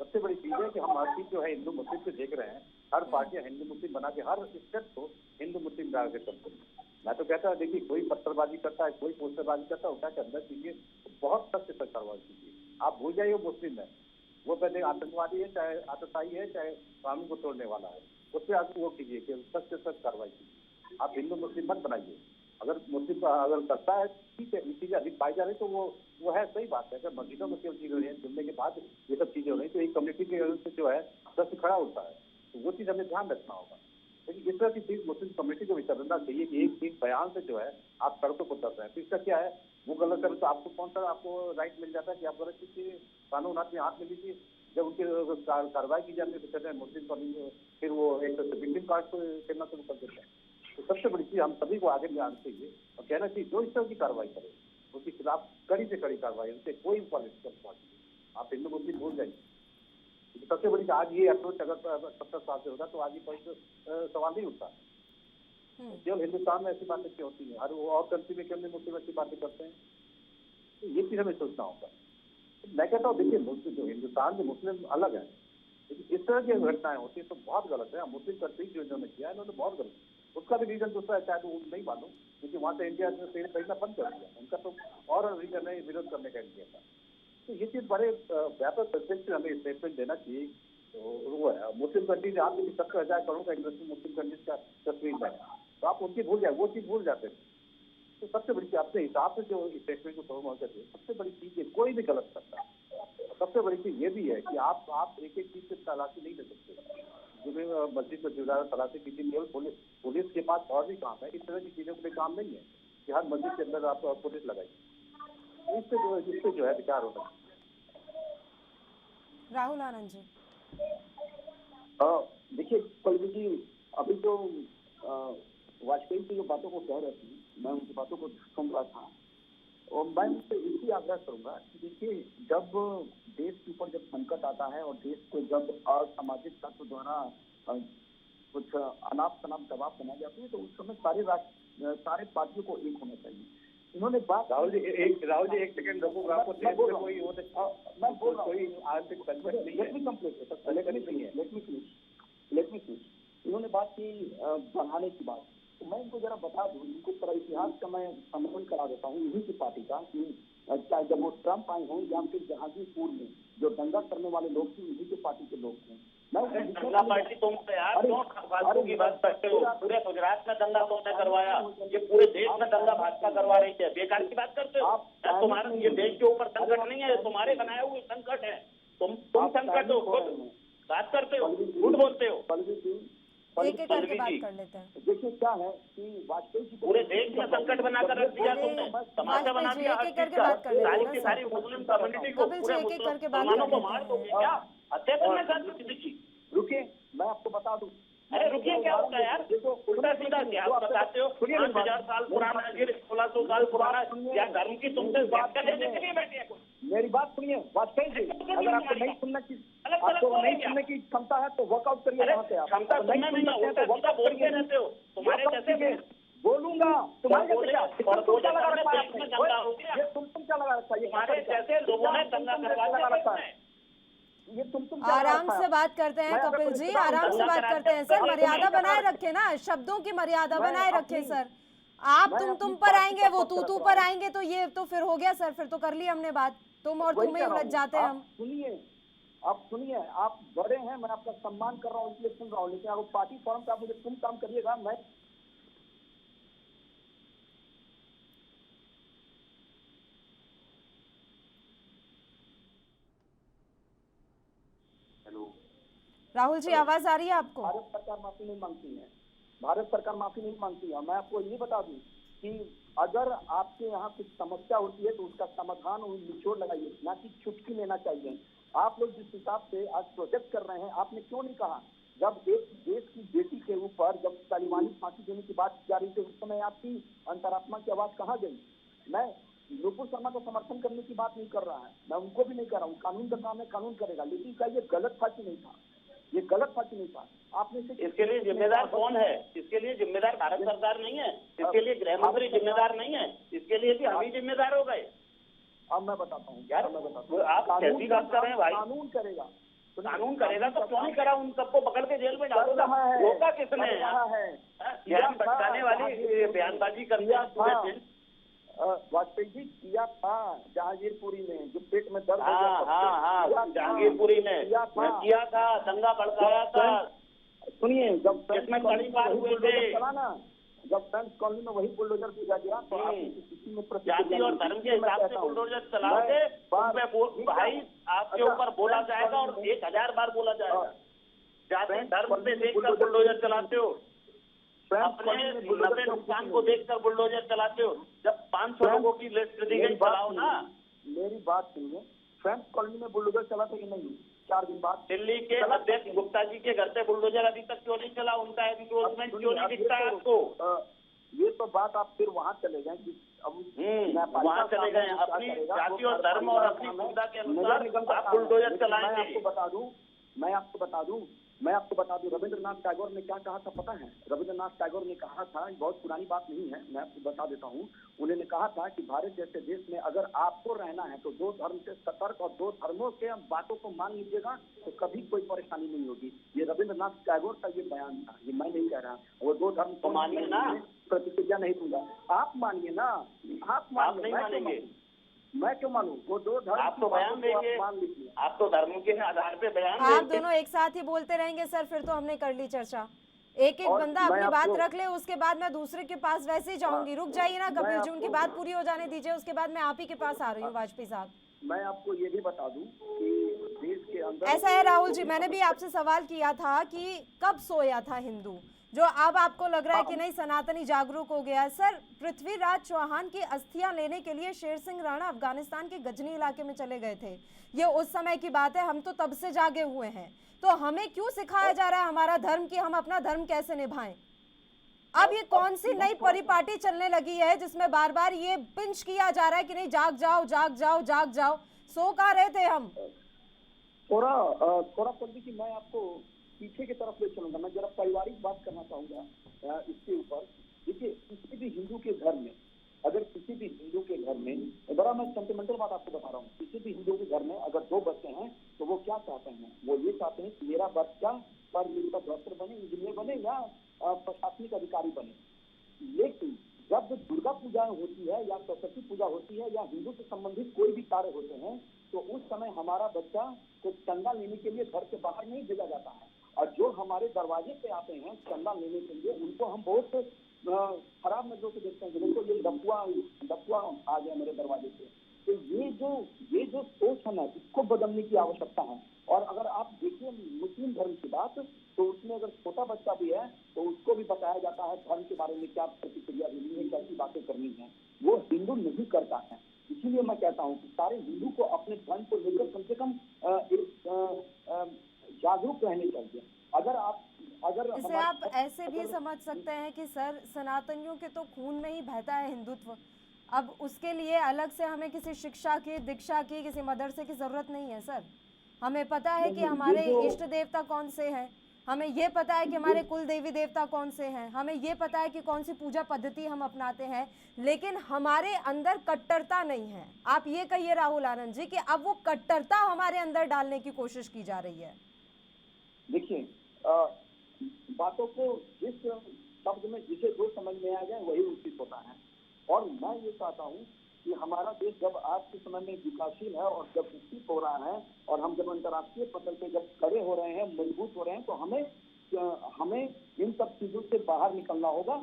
सबसे बड़ी चीज है कि हम हर चीज जो है हिंदू मुस्लिम से देख रहे हैं। हर पार्टियां हिंदू मुस्लिम बना के हर स्टेप को हिंदू मुस्लिम डाल के चलते हैं। मैं तो कहता हूँ देखिए, कोई पत्थरबाजी करता है, कोई पोस्टरबाजी करता है, उठा के अंदर कीजिए, बहुत सख्त से कार्रवाई कीजिए। आप भूल जाइए वो मुस्लिम है, वो पहले आतंकवादी है, चाहे आतताई है, चाहे कानून को तोड़ने वाला है, उससे आप वो कीजिए कि सख्त से सख्त कार्रवाई कीजिए। आप हिंदू मुस्लिम मत बनाइए। अगर मुस्लिम अगर करता है ठीक है, ये चीजें अधिक पाई जा रही तो वो है, सही बात है। अगर मस्जिदों में केवल चीज हो रही है, जुड़ने के बाद ये सब चीजें हो रही तो एक कम्युनिटी के से जो है सख्त खड़ा होता है, तो वो चीज हमें ध्यान रखना होगा। लेकिन इस तरह की चीज मुस्लिम कम्युनिटी को भी करना चाहिए कि एक बयान से जो है आप सड़कों को उतर रहे हैं, तो इसका क्या है, वो गलत करे तो आपको कौन सा आपको राइट मिल जाता है कि आप गलत कीजिए, कानून अपने हाथ में लीजिए। जब उनकी कार्रवाई की जाती है तो कहते हैं मुस्लिम कम्युनिटी, फिर वो एक सुप्रीम कोर्ट को करना शुरू कर देते हैं। तो सबसे बड़ी चीज हम सभी को आगे ले आना चाहिए और कहना चाहिए जो इस तरह की कार्रवाई करे उसके खिलाफ कड़ी से कड़ी कार्रवाई, उनसे कोई पॉलिटिकल पार्टी आप हिंदू मुस्लिम भूल जाइए। सबसे बड़ी आज ये अप्रोच अगर 70 साल से होता तो आज ये कोई सवाल नहीं उठता। केवल हिंदुस्तान में ऐसी बातें क्यों होती है, हर और कंट्री में क्यों नहीं मुस्लिम ऐसी बातें करते हैं, तो ये चीज हमें सोचना होगा। मैं कहता हूँ देखिए, मुस्लिम जो हिंदुस्तान के मुस्लिम अलग है, लेकिन इस तरह की घटनाएं होती है तो बहुत गलत है। मुस्लिम कंट्री जो इन्होंने किया है इन्होंने बहुत गलत, उसका भी रीजन दूसरा है, शायद वो नहीं मालूम, क्योंकि वहां से इंडिया से तेल खरीदना बंद कर दिया, उनका तो और रीजन है विरोध करने का इंडिया का। तो ये चीज बड़े व्यापक तरीके से हमें स्टेटमेंट देना चाहिए। तो वो है मुस्लिम कंट्रीज, आप 70,000 करोड़ का इन्वेस्टमेंट मुस्लिम कंट्रीज का तस्वीर में है, तो आप उनकी भूल जाए, वो चीज भूल जाते हैं। तो सबसे बड़ी चीज अपने हिसाब से जो स्टेटमेंट को फॉर्म करते हैं, सबसे बड़ी चीज है कोई भी गलत करता है। सबसे बड़ी चीज ये भी है कि आप एक एक चीज से तलाशी नहीं ले सकते। जो मस्जिद में जुड़ा तलाशी कीजिए, केवल पुलिस के पास और भी काम है, इस तरह की चीजों के लिए काम नहीं है कि हर मस्जिद के अंदर आप पुलिस लगाइए। इससे जो है विचार होता है। राहुल आनंद जी, देखिए पल्लवी जी, अभी जो वाजपेयी की जो बातों को कह रहे थे, मैं उनकी बातों को सुन रहा था और मैं उनसे इसी आग्रह करूंगा कि देखिए, जब देश के ऊपर जब संकट आता है और देश को जब असामाजिक तत्व द्वारा कुछ अनाप शनाप दबाव बनाई जाती है तो उस समय सारे पार्टियों को एक होना चाहिए। इन्होंने बात राहुल जी एक सेकंड रुकूंगा, आपको देश में कोई मैं बोल रहा हूँ कोई आर्थिक संकट नहीं है, लेट मी फिनिश। इन्होंने बात की बढ़ाने की बात, तो मैं इनको जरा बता दूं, इनको पर इतिहास का मैं समर्थन करा देता हूँ इन्हीं की पार्टी का कि चाहे जब वो ट्रम्प आए हों या फिर जहांगीरपुर में जो दंगा करने वाले लोग थे इन्हीं के पार्टी के लोग थे। दंगा पार्टी तुम तो यार क्यों फालतू की बात करते हो? पूरे गुजरात में दंगा तुमने करवाया, ये पूरे देश में दंगा भाजपा करवा रही है, बेकार की बात करते हो। तुम्हारा ये देश के ऊपर संकट नहीं है, तुम्हारे बनाए हुए संकट है। तुम संकट हो, खुद बात करते हो, झूठ बोलते हो। एक एक करके बात कर लेते हैं। देखिए क्या है कि वाजपेयी जी पूरे देश में संकट बनाकर रख दिया तुमने, तमाशा बना दिया हर चीज का। सारी की सारी मुस्लिम कम्युनिटी को, पूरे मुसलमानों को मार दोगे क्या? हत्या करना चाहते हो किसी की? रुकिए, मैं आपको बता दूं। अरे रुकिए, क्या होता है यार? उल्टा सीधा क्या आप बताते हो? 5000 साल पुराना, 1600 साल पुराना या धर्म की तुमसे व्याख्या लेने के लिए बैठे हैं? मेरी बात सुनिए वाजपेयी जी, अगर आपको नहीं सुनने की क्षमता है तो वर्कआउट करिए वहाँ से। क्षमता सुनने में उल्टा सीधा बोलते रहते हो, तुम्हारे जैसे बोलूंगा तुम्हारे क्या लगा रखा है? ये तुम क्या लगा रखा है? तुम्हारे जैसे लोगों ने दंगा करवा रखा है। ये तुम आराम से बात करते हैं कपिल जी, आराम से बात करते हैं सर। मर्यादा बनाए रखे ना, शब्दों की मर्यादा बनाए रखे सर। आप तुम पर आएंगे, वो तू पर आएंगे, तो ये तो फिर हो गया सर, फिर तो कर ली हमने बात, तुम और तुम ही उलझ जाते हैं हम। सुनिए, आप बड़े हैं, मैं आपका सम्मान कर रहा हूँ इसलिए सुन रहा हूँ, लेकिन आप पार्टी फॉर्म का मुझे तुम काम करिएगा। मैं राहुल जी, आवाज आ रही है आपको? भारत सरकार माफी नहीं मांगती है, भारत सरकार माफी नहीं मांगती है। मैं आपको ये बता दूं कि अगर आपके यहाँ कुछ समस्या होती है तो उसका समाधान और निचोड़ लगाइए, ना कि चुटकी लेना चाहिए। आप लोग जिस हिसाब से आज प्रोजेक्ट कर रहे हैं, आपने क्यों नहीं कहा जब एक देश की बेटी के ऊपर जब तालिबानी फांसी देने की बात जा रही थी उस समय आपकी अंतरात्मा की आवाज कहाँ गई? मैं नुपुर शर्मा को समर्थन करने की बात नहीं कर रहा है, मैं उनको भी नहीं कर रहा हूँ, कानून का काम है, कानून करेगा, लेकिन क्या ये गलत फांसी नहीं था? ये गलत फांसी नहीं था। आपने इसके लिए जिम्मेदार कौन है? इसके लिए जिम्मेदार भारत सरकार नहीं है, इसके लिए गृह मंत्री जिम्मेदार नहीं है, इसके लिए भी हम ही जिम्मेदार हो गए। अब मैं बताता हूँ यार आप कैसी बात कर रहे हैं भाई? कानून करेगा, कानून करेगा तो क्यों नहीं करा? उन सबको पकड़ के जेल में डालो ना, रोका किसने? ध्यान भटकाने वाली बयानबाजी करते हैं। वाजपेयी जी किया था जहांगीरपुरी में, जो पेट में दर्द हाँ जहांगीरपुरी में किया था, दंगा भड़काया था। सुनिए, जब इसमें कड़ी बात हुए थे चला ना, जब फ्रेंड्स कॉलोनी में वही बुलडोजर भेजा गया तो किसी में जाति और धर्म के हिसाब से बुलडोजर चलाओगे, भाई आपके ऊपर बोला जाएगा और 1000 बार बोला जाएगा। जाति धर्म से देखकर बुलडोजर चलाते हो, अपने नफे नुकसान को देखकर बुलडोजर चलाते हो। जब 500 लोगों की लिस्ट दी गई, चलाओ ना। मेरी बात सुनिए, फ्रेंड्स कॉलोनी में बुलडोजर चला था कि नहीं? 4 दिन बाद दिल्ली के अध्यक्ष गुप्ता जी के घर से बुलडोजर अभी तक क्यों नहीं चला? उनका एनक्रोचमेंट क्यों नहीं दिखता है आपको? ये तो बात आप फिर वहाँ चले गए कि अब वहाँ चले गए। अपनी जाति और धर्म और अपनी सुविधा के अनुसार आप बुलडोजर चलाएंगे। मैं आपको बता दूं रविंद्रनाथ टैगोर ने क्या कहा था पता है? रविंद्रनाथ टैगोर ने कहा था, बहुत पुरानी बात नहीं है, मैं आपको बता देता हूँ। उन्होंने कहा था कि भारत जैसे देश में अगर आपको रहना है तो 2 धर्म से सतर्क और 2 धर्मों के बातों को मान लीजिएगा तो कभी कोई परेशानी नहीं होगी। ये रविंद्रनाथ टैगोर का ये बयान था, ये मैं नहीं कह रहा। वो 2 धर्म तो मानिए ना, प्रतिक्रिया नहीं दूंगा। आप मानिए ना, आप नहीं मानेंगे, मैं क्यों मानूं? वो 2 धर्म आप तो बयान देंगे, आप तो धर्म के आधार पे बयान आप देंगे। दोनों एक साथ ही बोलते रहेंगे सर, फिर तो हमने कर ली चर्चा। एक बंदा अपनी बात रख ले, उसके बाद मैं दूसरे के पास वैसे ही जाऊंगी। रुक जाइए ना कपिल जी, उनकी बात पूरी हो जाने दीजिए, उसके बाद मैं आप ही के पास आ रही हूँ वाजपेयी साहब। मैं आपको ये भी बता दूं कि देश के अंदर ऐसा है राहुल जी, मैंने भी आपसे सवाल किया था कि कब सोया था हिंदू, जो अब आपको लग रहा है कि नहीं सनातनी जागरूक हो गया है। सर, पृथ्वीराज चौहान की अस्थियां लेने के लिए शेर सिंह राणा अफगानिस्तान के गजनी इलाके में चले गए थे। ये उस समय की बात है, हम तो तब से जागे हुए हैं। तो हमें क्यों सिखाया जा रहा है हमारा धर्म कि हम अपना धर्म कैसे निभाएं? अब ये कौन सी नई परिपाटी चलने लगी है जिसमें बार बार ये पिंच किया जा रहा है कि नहीं जाग जाओ जाग जाओ जाग जाओ? सो कहाँ रहे थे हम? थोड़ा पंडित जी, मैं आपको पीछे की तरफ ले चलूंगा। मैं जरा पारिवारिक बात करना चाहूंगा इसके ऊपर। देखिए, किसी भी हिंदू के घर में, अगर किसी भी हिंदू के घर में, बड़ा मैं सेंटिमेंटल बात आपको बता रहा हूँ, किसी भी हिंदू के घर में अगर 2 बच्चे हैं तो वो क्या चाहते हैं? वो ये चाहते हैं कि मेरा बच्चा पर डॉक्टर बने, इंजीनियर बने या प्रशासनिक अधिकारी बने। लेकिन जब दुर्गा पूजा होती है या सरस्वती पूजा होती है या हिंदू से संबंधित कोई भी कार्य होते हैं तो उस समय हमारा बच्चा को चंदा लेने के लिए घर से बाहर नहीं भेजा जाता है। और जो हमारे दरवाजे पे आते हैं चंदा लेने के लिए, उनको हम बहुत खराब नजरों से देखते हैं। देखो, ये डपुआ आ गया मेरे दरवाजे पे। तो ये जो सोच है ना, इसको बदलने की आवश्यकता है। और अगर आप देखिए मुस्लिम धर्म की बात, तो उसमें अगर छोटा बच्चा भी है तो उसको भी बताया जाता है धर्म के बारे में क्या प्रतिक्रिया देनी है, कैसी बातें करनी है। वो हिंदू नहीं करता है। इसीलिए मैं कहता हूँ कि सारे हिंदू को अपने धर्म को लेकर कम से कम जागरूक रहने चाहिए। इसे आप ऐसे भी समझ सकते हैं कि सर, सनातनियों के तो खून में ही बहता है हिंदुत्व। अब उसके लिए अलग से हमें किसी शिक्षा की, दीक्षा की, किसी मदरसे की जरूरत नहीं है सर। हमें पता है कि हमारे इष्ट देवता कौन से हैं, हमें ये पता है कि हमारे कुल देवी देवता कौन से हैं, हमें ये पता है कि कौन सी पूजा पद्धति हम अपनाते हैं, लेकिन हमारे अंदर कट्टरता नहीं है। आप ये कहिए राहुल आनंद जी कि अब वो कट्टरता हमारे अंदर डालने की कोशिश की जा रही है। देखिए, बातों को जिस शब्द में जिसे जो समझ में आ जाए वही उचित होता है। और मैं ये चाहता हूँ कि हमारा देश जब आज के समय में विकासशील है और जब विकसित हो रहा है और हम जब अंतर्राष्ट्रीय पटल पे जब खड़े हो रहे हैं, मजबूत हो रहे हैं, तो हमें इन सब चीजों से बाहर निकलना होगा।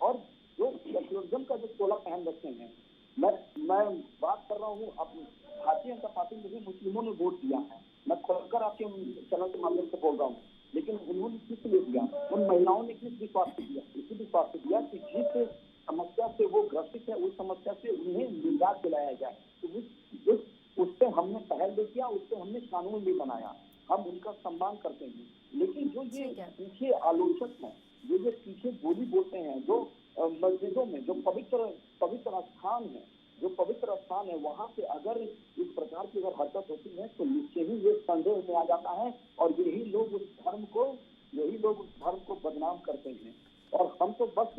और जो सेक्युलरिज्म का जो चोला पहन रखे हैं, मैं बात कर रहा हूँ, अब भारतीय जनता पार्टी में भी मुस्लिमों ने वोट दिया है। मैं खुलकर आपके चैनल के माध्यम से बोल रहा हूँ, लेकिन उन्होंने किस लिए दिया? उन महिलाओं ने किस विश्वास से दिया? इसी विश्वास से दिया कि जिस समस्या से वो ग्रसित है, उस समस्या से उन्हें निजात दिलाया जाए। तो उस पे हमने पहल भी किया, उस पे हमने कानून भी बनाया, हम उनका सम्मान करते हैं। लेकिन जो ये ठीक है। पीछे आलोचक हैं, जो ये पीछे बोली बोलते हैं, जो मस्जिदों में जो पवित्र स्थान है, जो पवित्र स्थान है, वहां से अगर इस प्रकार की अगर हरकत होती है तो निश्चय ही ये संदेह में आ जाता है, और यही लोग उस धर्म को बदनाम करते हैं। और हम तो बस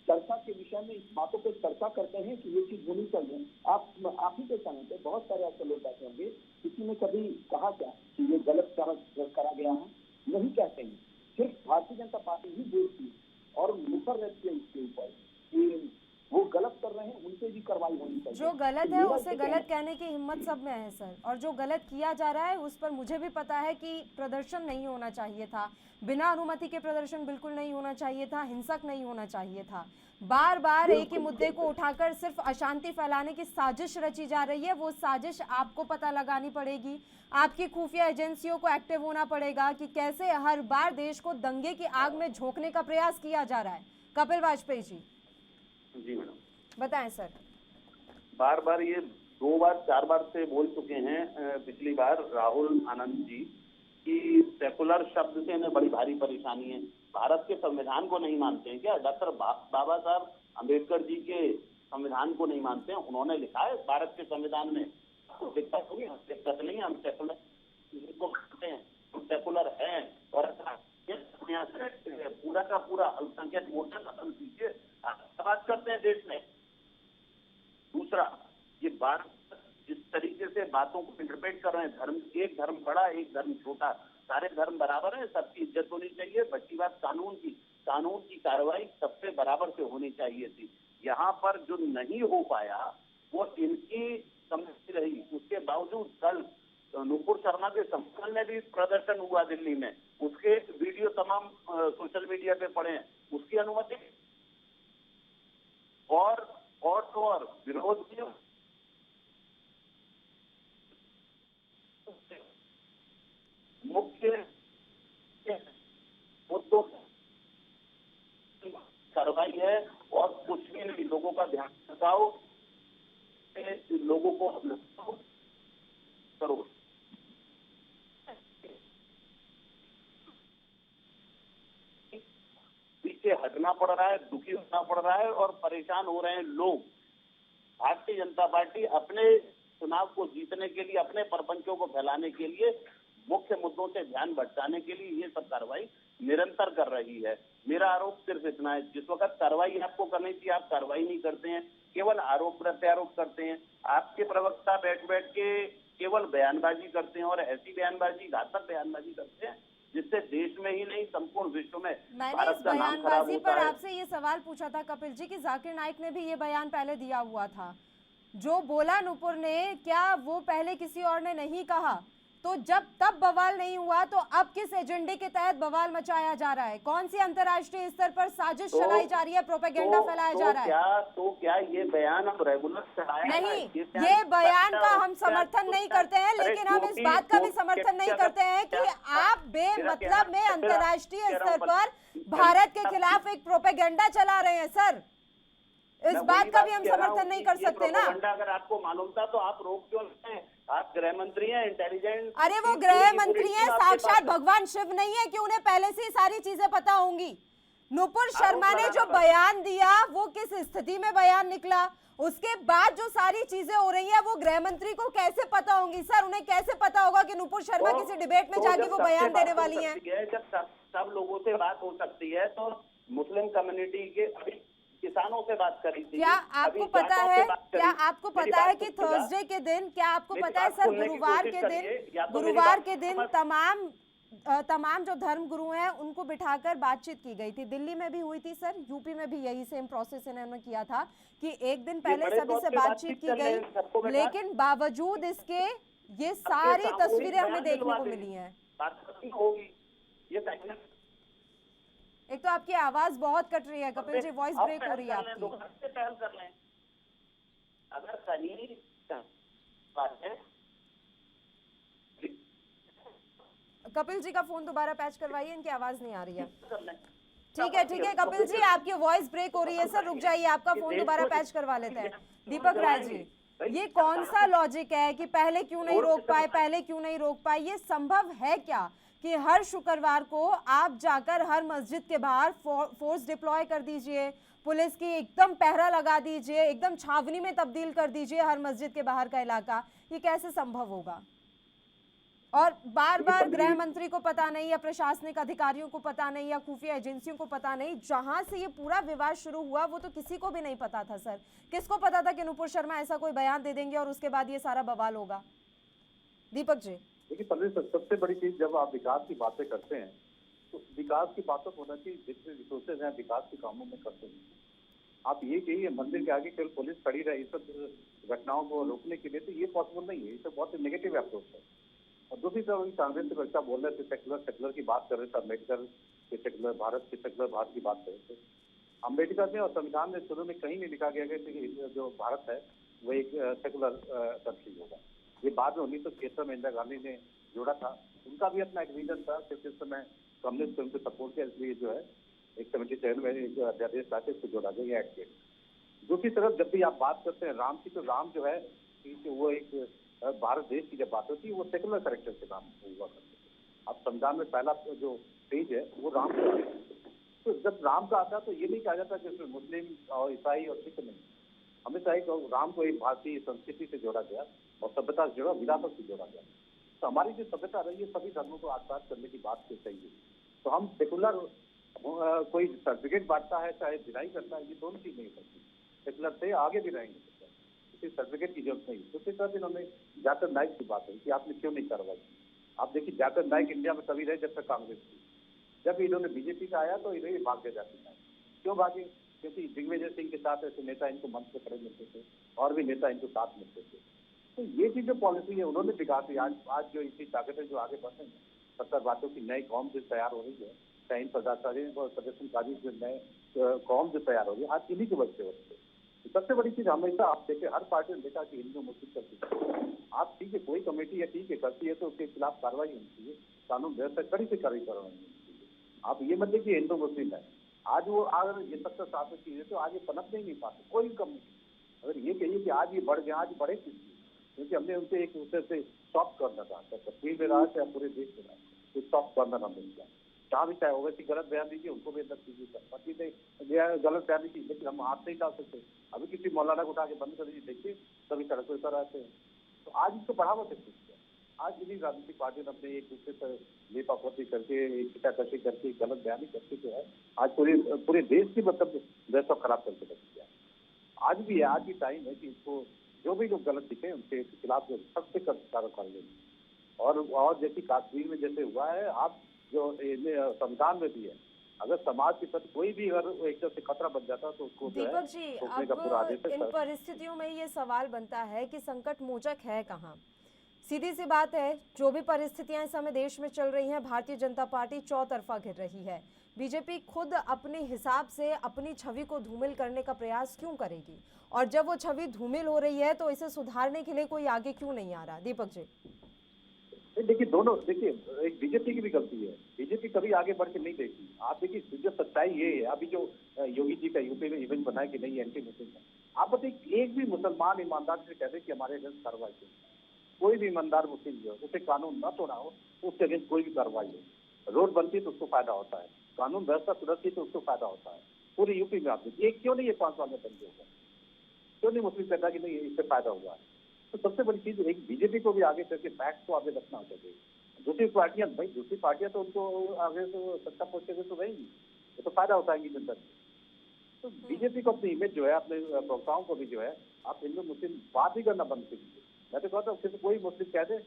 चर्चा के विषय में इस बातों पर चर्चा करते हैं कि ये चीज होनी चाहिए। आप ही के समय पे बहुत सारे ऐसे लोग बैठे होंगे, किसी ने कभी कहा क्या कि ये गलत करा गया है? नहीं कहते हैं। सिर्फ भारतीय जनता पार्टी ही बोलती है और मुखर रहती है इसके ऊपर कि वो गलत कर रहे हैं, उनसे भी कार्रवाई होनी चाहिए। जो गलत तो है मेरा उसे ये गलत कहने की हिम्मत सब में है सर, और जो गलत किया जा रहा है उस पर मुझे भी पता है कि प्रदर्शन नहीं होना चाहिए था, बिना अनुमति के प्रदर्शन बिल्कुल नहीं होना चाहिए था, हिंसक नहीं होना चाहिए था। बार बार एक ही मुद्दे को उठाकर सिर्फ अशांति फैलाने की साजिश रची जा रही है। वो साजिश आपको पता लगानी पड़ेगी, आपकी खुफिया एजेंसियों को एक्टिव होना पड़ेगा कि कैसे हर बार देश को दंगे की आग में झोंकने का प्रयास किया जा रहा है। कपिल वाजपेयी जी जी मैडम, बताएं सर। बार बार ये 2 बार 4 बार से बोल चुके हैं पिछली बार राहुल आनंद जी कि सेकुलर शब्द से इन्हें बड़ी भारी परेशानी है। भारत के संविधान को नहीं मानते हैं क्या? डॉक्टर बाबा साहब अम्बेडकर जी के संविधान को नहीं मानते हैं? उन्होंने लिखा है भारत के संविधान में, तो दिक्कत होगी? दिक्कत नहीं है, हम सेकुलर को मानते हैं, हम सेकुलर हैं। और यहाँ से पूरा का पूरा अल्पसंख्यक मोर्चा खत्म कीजिए, बात करते हैं देश में। दूसरा, ये बात जिस तरीके से बातों को इंटरप्रेट कर रहे हैं, धर्म एक धर्म बड़ा एक धर्म छोटा, सारे धर्म बराबर है, सबकी इज्जत होनी चाहिए। बची बात कानून की कार्रवाई सबसे बराबर से होनी चाहिए थी। यहाँ पर जो नहीं हो पाया वो इनकी समझ रही। उसके बावजूद कल नुपुर शर्मा के समर्थन में भी प्रदर्शन हुआ दिल्ली में, उसके वीडियो तमाम सोशल मीडिया पे पड़े हैं, उसकी अनुमति और विरोध भी मुख्य मुद्दों कार्रवाई है और कुछ भी नहीं। लोगों का ध्यान रखाओ, लोगों को करो। पीछे हटना पड़ रहा है, दुखी होना पड़ रहा है और परेशान हो रहे हैं लोग। भारतीय जनता पार्टी अपने चुनाव को जीतने के लिए, अपने परपंचों को फैलाने के लिए, मुख्य मुद्दों से ध्यान भटकाने के लिए ये सब कार्रवाई निरंतर कर रही है। मेरा आरोप सिर्फ इतना है, जिस वक्त कार्रवाई आपको करनी चाहिए आप कार्रवाई नहीं करते हैं, केवल आरोप प्रत्यारोप करते हैं। आपके प्रवक्ता बैठ के केवल बयानबाजी करते हैं और ऐसी बयानबाजी, घातक बयानबाजी करते हैं जिससे देश में ही नहीं संपूर्ण विश्व में मैंने इस बयानबाजी पर आपसे ये सवाल पूछा था कपिल जी कि जाकिर नाइक ने भी ये बयान पहले दिया हुआ था, जो बोला नुपुर ने, क्या वो पहले किसी और ने नहीं कहा? तो जब तब बवाल नहीं हुआ तो अब किस एजेंडे के तहत बवाल मचाया जा रहा है? कौन सी अंतर्राष्ट्रीय स्तर पर साजिश चलाई जा रही है, प्रोपेगेंडा फैलाया जा रहा है? क्या ये बयान हम रेगुलर नहीं, ये बयान का हम समर्थन नहीं करते हैं, लेकिन हम इस बात का भी समर्थन नहीं करते हैं कि आप बेमतलब में अंतर्राष्ट्रीय स्तर पर भारत के खिलाफ एक प्रोपेगेंडा चला रहे हैं सर। इस बात का भी हम समर्थन नहीं कर सकते ना। अगर आपको मालूम था तो आप रोक क्यों रहे हैं? आप गृह मंत्री हैं, इंटेलिजेंस। अरे वो गृह मंत्री हैं, साक्षात भगवान शिव नहीं है कि उन्हें पहले से ही सारी चीजें पता होंगी? नुपुर शर्मा ने जो बयान दिया वो किस स्थिति में बयान निकला, उसके बाद जो सारी चीजें हो रही है वो गृह मंत्री को कैसे पता होंगी? सर, उन्हें कैसे पता होगा कि नुपुर शर्मा किसी डिबेट में जाके वो बयान देने वाली हैं? जब सब लोगों से बात हो सकती है तो मुस्लिम कम्युनिटी के अभी किसानों से बात करी थी। क्या आपको पता है कि थर्सडे के दिन, क्या आपको पता है सर, गुरुवार के दिन तमाम जो धर्म गुरु हैं उनको बिठाकर बातचीत की गई थी? दिल्ली में भी हुई थी सर, यूपी में भी यही सेम प्रोसेस इन्होंने किया था कि एक दिन पहले सभी से बातचीत की गई, लेकिन बावजूद इसके ये सारी तस्वीरें हमें देखने को मिली हैं। एक तो आपकी आवाज बहुत कट रही है कपिल जी, वॉइस ब्रेक हो रही है आपकी। पहल कर लें अगर कहीं बात है। कपिल जी का फोन दोबारा पैच करवाइए, इनकी आवाज नहीं आ रही है। ठीक है कपिल जी, आपकी वॉइस ब्रेक हो रही है सर, रुक जाइए, आपका फोन दोबारा पैच करवा लेते हैं। दीपक राय जी, ये कौन सा लॉजिक है कि पहले क्यों नहीं रोक पाए, ये संभव है क्या कि हर शुक्रवार को आप जाकर हर मस्जिद के बाहर फोर्स डिप्लॉय कर दीजिए, पुलिस की एकदम पहरा लगा दीजिए, एकदम छावनी में तब्दील कर दीजिए हर मस्जिद के बाहर का इलाका, ये कैसे संभव होगा? और बार बार गृह मंत्री को पता नहीं, या प्रशासनिक अधिकारियों को पता नहीं, या खुफिया एजेंसियों को पता नहीं, जहां से ये पूरा विवाद शुरू हुआ वो तो किसी को भी नहीं पता था सर। किसको पता था कि नुपुर शर्मा ऐसा कोई बयान दे देंगे और उसके बाद ये सारा बवाल होगा? दीपक जी, देखिए पल्लवी, सबसे बड़ी चीज जब आप विकास की बातें करते हैं तो विकास की बातों को होना चाहिए जितने रिसोर्सेज हैं विकास के कामों में करते हैं। आप ये कहिए मंदिर के आगे केवल पुलिस खड़ी रहे इस सब घटनाओं को रोकने के लिए, तो ये पॉसिबल नहीं है। ये सब बहुत नेगेटिव अप्रोच है। और दूसरी तरफ कांग्रेस के बच्चा बोल रहे थे सेक्युलर की बात कर रहे थे, अम्बेडकर के सेक्युलर भारत की बात कर रहे थे। अम्बेडकर ने और संविधान में शुरू में कहीं नहीं लिखा गया कि जो भारत है वो एक सेकुलर कंट्री होगा। ये बाद में 1976 में इंदिरा गांधी ने जोड़ा था। उनका भी अपना एक रीजन था क्योंकि उस समय कम्युनिस्ट उनको सपोर्ट किया, इसलिए जो है एक 77 में एक अध्यादेश लाके इसको जोड़ा गया एक्ट के। दूसरी तरफ जब भी आप बात करते हैं राम की, तो राम जो है कि वो एक भारत देश की जब बात होती है वो सेकुलर करेक्टर से नाम हुआ करते थे। अब संविधान में पहला जो पेज है वो राम का है। तो जब राम का आता है तो ये नहीं कहा जाता कि उसमें मुस्लिम और ईसाई और सिख नहीं, हमेशा एक राम को एक भारतीय संस्कृति से जोड़ा गया और सभ्यता से जोड़ा, विरासत से जोड़ा गया। तो हमारी जो सभ्यता रही है सभी धर्मों को आत्मसात करने की बात चाहिए। तो हम सेकुलर कोई सर्टिफिकेट बांटता है चाहे डिनाई करता है, ये दोनों चीज नहीं करती। सेकुलर से आगे भी रहेंगे, किसी सर्टिफिकेट की जरूरत नहीं। दूसरी तरफ इन्होंने जाकर नाइक की बात है कि आपने क्यों नहीं कार्रवाई की। आप देखिए जाकर नाइक इंडिया में तभी रहे जब तक कांग्रेस थी। जब इन्होंने बीजेपी का आया तो इन्हें भाग गए जाते नाइक। क्यों भागे? क्योंकि दिग्विजय सिंह के साथ ऐसे नेता इनको मंच पे खड़े मिलते थे और भी नेता इनको साथ मिलते थे। तो ये चीज जो पॉलिसी है उन्होंने बिगाड़ दी। आज जो इतनी ताकतें जो आगे बढ़ रही है 70 बातों की नई कौम जो तैयार हो रही है, चाहे प्रदर्शनकारी जो नए कौम जो तैयार हो रही है, आज इन्हीं के वजह से। सबसे बड़ी चीज हमेशा आप देखिए हर पार्टी ने देखा कि हिंदू मुस्लिम करती है। आप ठीक है कोई कमेटी है ठीक है करती है तो उसके खिलाफ कार्रवाई होनी चाहिए, कानून व्यवस्था कड़ी से कड़ी कार्रवाई होनी चाहिए। आप ये मत देखिए हिंदू मुस्लिम है, आज वो अगर ये 70 साल की चीज है तो आगे पनप नहीं पाते कोई कमेटी। अगर ये कहिए कि आज ये बढ़ गया, आज बढ़े किस लिए? क्योंकि हमने उनसे एक दूसरे से सॉफ्ट करना था, कश्मीर में रहा चाहे पूरे देश में रहा, सॉफ्ट करना हमने किया। जहाँ भी चाहे ओवैसी गलत बयान दीजिए उनको भी अंदर कीजिए, पति ने गलत बयान दीजिए, लेकिन हम हाथ नहीं डाल सकते। अभी किसी मौलाना को उठा के बंद कर दीजिए, देखिए सभी सड़कों पर आते हैं। तो आज इसको बढ़ावा देते हैं। आज इन्हीं राजनीतिक पार्टियों ने अपने एक दूसरे से लेपापोती करके खींचाकशी करके गलत बयानी करके जो है आज पूरे देश की मतलब व्यवस्था खराब करके रख दिया। आज भी है, आज भी टाइम है कि इसको जो भी लोग गलत दिखे उनके खिलाफ सबसे कार्रवाई लेनी। और जैसे कश्मीर में जैसे हुआ है, आप जो संविधान में भी है, अगर समाज के प्रति कोई भी अगर एक तरह से खतरा बन जाता तो उसको दीपक जी, अब इन परिस्थितियों में ये सवाल बनता है कि संकट मोचक है कहाँ? सीधी सी बात है, जो भी परिस्थितियां इस समय देश में चल रही हैं, भारतीय जनता पार्टी चौतरफा घिर रही है। बीजेपी खुद अपने हिसाब से अपनी छवि को धूमिल करने का प्रयास क्यों करेगी? और जब वो छवि धूमिल हो रही है तो इसे सुधारने के लिए कोई आगे क्यों नहीं आ रहा? दीपक जी, देखिए दोनों, देखिए एक बीजेपी की भी गलती है, बीजेपी कभी आगे बढ़ के नहीं देखी। आप देखिए जो सच्चाई ये है, अभी जो योगी जी का यूपी में इवेंट बनाया कि नहीं एंटी मुस्लिम है, आप बताइए एक भी मुसलमान ईमानदार से कहते कि हमारे अगेंस्ट कार्रवाई हो, कोई भी ईमानदार मुस्लिम जो उसे कानून न तोड़ा हो उसके अगेंस्ट कोई भी कार्रवाई हो, रोड बनती तो उसको फायदा होता है, कानून व्यवस्था सुधरती तो उसको फायदा होता है। पूरे यूपी में आप देखिए क्यों नहीं ये 5 साल में बंद होगा, क्यों नहीं मुस्लिम कहता कि नहीं इससे फायदा हुआ है। तो सबसे बड़ी चीज एक बीजेपी को भी आगे करके फैक्ट को आगे रखना चाहिए। दूसरी पार्टियां तो उनको आगे तो सत्ता पहुंचेगी तो रहेंगी, वो तो फायदा उठाएंगी जनता से। तो बीजेपी को अपनी इमेज जो है, अपने प्रवक्ताओं को भी जो है, आप हिंदू मुस्लिम बात ही करना बंद कीजिए। मैं तो कहता हूँ फिर कोई मुस्लिम कह दे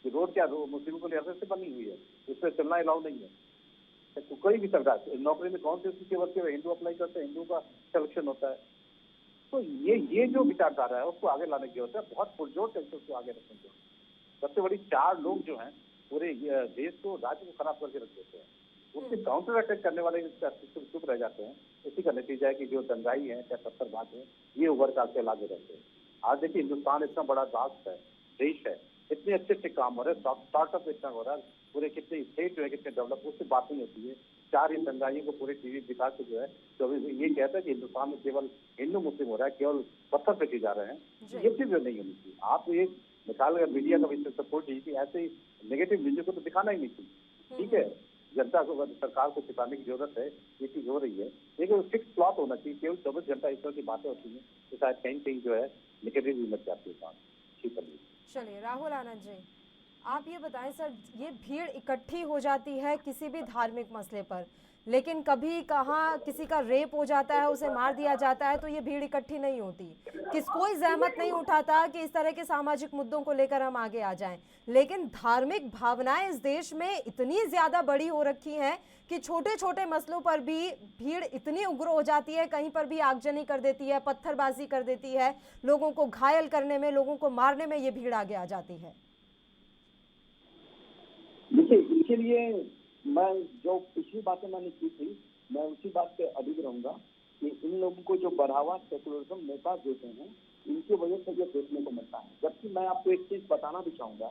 कि रोड क्या मुस्लिमों को लिहाज से बनी हुई है, उस पर चलना अलाउ नहीं है। तो कोई भी चल रहा है, नौकरी में कौन से केवल हिंदू अप्लाई करते हैं, हिंदू का सिलेक्शन होता है। तो ये जो विचारधारा है उसको आगे लाने की जरूरत है, बहुत पुरजोर तरीके उसको आगे रखने की जरूरत है। सबसे बड़ी 4 लोग जो हैं पूरे देश को, राज्य को खराब करके रख देते हैं, उससे काउंटर अटैक करने वाले चुप रह जाते हैं। इसी का नतीजा है कि जो दंगाई है चाहे पत्थरबाज है, ये उभर कर के लागे रहते हैं। आज देखिए हिंदुस्तान इतना बड़ा राष्ट्र है, देश है, इतने अच्छे अच्छे काम हो रहे हैं, स्टार्टअप इतना हो रहा है, पूरे कितने स्टेट जो है कितने डेवलप, उससे बात नहीं होती है। 4 ही दंगाइयों को पूरे टीवी दिखा के जो है तो अभी ये कहता है कि हिंदुस्तान में केवल हिंदू मुस्लिम हो रहा है, केवल पत्थर फेंके जा रहे हैं। ये चीज नहीं होनी चाहिए। आप एक मिसाल अगर मीडिया का भी सपोर्ट है कि ऐसे ही नेगेटिव न्यूज को तो दिखाना ही नहीं चाहिए। ठीक है, जनता को, सरकार को सिखाने की जरूरत है, ये चीज हो रही है, लेकिन फिक्स प्लॉट होना चाहिए। केवल 24 घंटा इस तरह की बातें होती हैं तो शायद कहीं कहीं जो है नेगेटिव इमेज जाती है बात। ठीक है, चलिए राहुल आनंद जी, आप ये बताएं सर, ये भीड़ इकट्ठी हो जाती है किसी भी धार्मिक मसले पर, लेकिन कभी कहाँ किसी का रेप हो जाता है, उसे मार दिया जाता है, तो ये भीड़ इकट्ठी नहीं होती। कोई जहमत नहीं उठाता कि इस तरह के सामाजिक मुद्दों को लेकर हम आगे आ जाएं। लेकिन धार्मिक भावनाएं इस देश में इतनी ज्यादा बड़ी हो रखी हैं कि छोटे छोटे मसलों पर भी भीड़ इतनी उग्र हो जाती है, कहीं पर भी आगजनी कर देती है, पत्थरबाजी कर देती है, लोगों को घायल करने में, लोगों को मारने में ये भीड़ आगे आ जाती है। देखिए, इसके लिए मैं जो पिछली बातें मैंने की थी, मैं उसी बात पे अडिग रहूंगा कि इन लोगों को जो बढ़ावा सेकुलरिज्म नेता देते हैं, इनकी वजह से ये देखने को मिलता है। जबकि मैं आपको एक चीज बताना भी चाहूंगा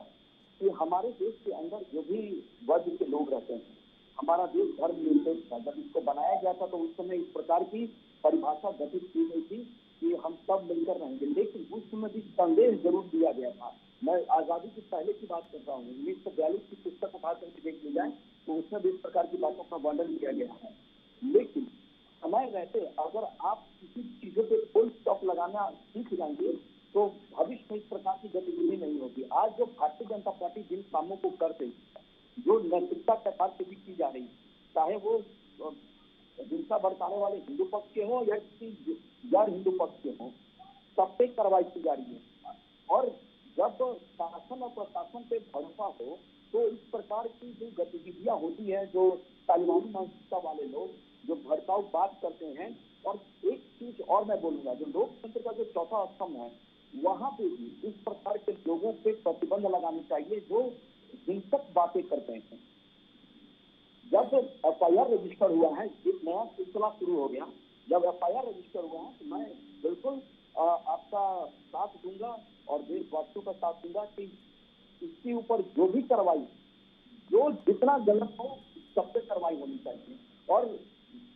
कि हमारे देश के अंदर जो भी वर्ग के लोग रहते हैं, हमारा देश धर्मनिरपेक्ष था। जब इसको बनाया गया था तो उस समय इस प्रकार की परिभाषा गठित की गई थी कि हम सब मिलकर रहेंगे, लेकिन उस समय भी संदेश जरूर दिया गया था। मैं आजादी से पहले की बात कर रहा हूँ, 1942 की पुस्तक उठा करके देख ली जाए तो उसमें भी इस प्रकार की बातों का वर्णन किया गया है। लेकिन समय रहते अगर आप किसी चीजों पे फुल स्टॉप लगाना सीख जाएंगे तो भविष्य में इस प्रकार की गतिविधि नहीं होगी। आज जो भारतीय जनता पार्टी जिन कामों को कर रही है, जो नैतिकता प्रकार से भी की जा रही है, चाहे वो हिंसा भड़काने वाले हिंदू पक्ष के हो या किसी गैर हिंदू पक्ष के हो, सब पे कार्रवाई की जा रही है। और जब शासन और प्रशासन पे भरोसा हो तो इस प्रकार की जो गतिविधियां होती है, जो तालिबानी मानसिकता वाले लोग जो भड़काऊ बात करते हैं। और एक चीज और मैं बोलूंगा, जो लोकतंत्र का जो चौथा स्तंभ है, वहां पे भी इस प्रकार के लोगों पे प्रतिबंध लगाने चाहिए जो हिंसक बातें करते हैं। जब FIR रजिस्टर हुआ है, एक नया सिलसिला शुरू हो गया। जब FIR रजिस्टर हुआ है तो मैं बिल्कुल आपका साथ दूंगा और देशवासियों का साथ दूंगा कि इसके ऊपर जो भी कार्रवाई, जो जितना गलत हो सब पे कार्रवाई होनी चाहिए।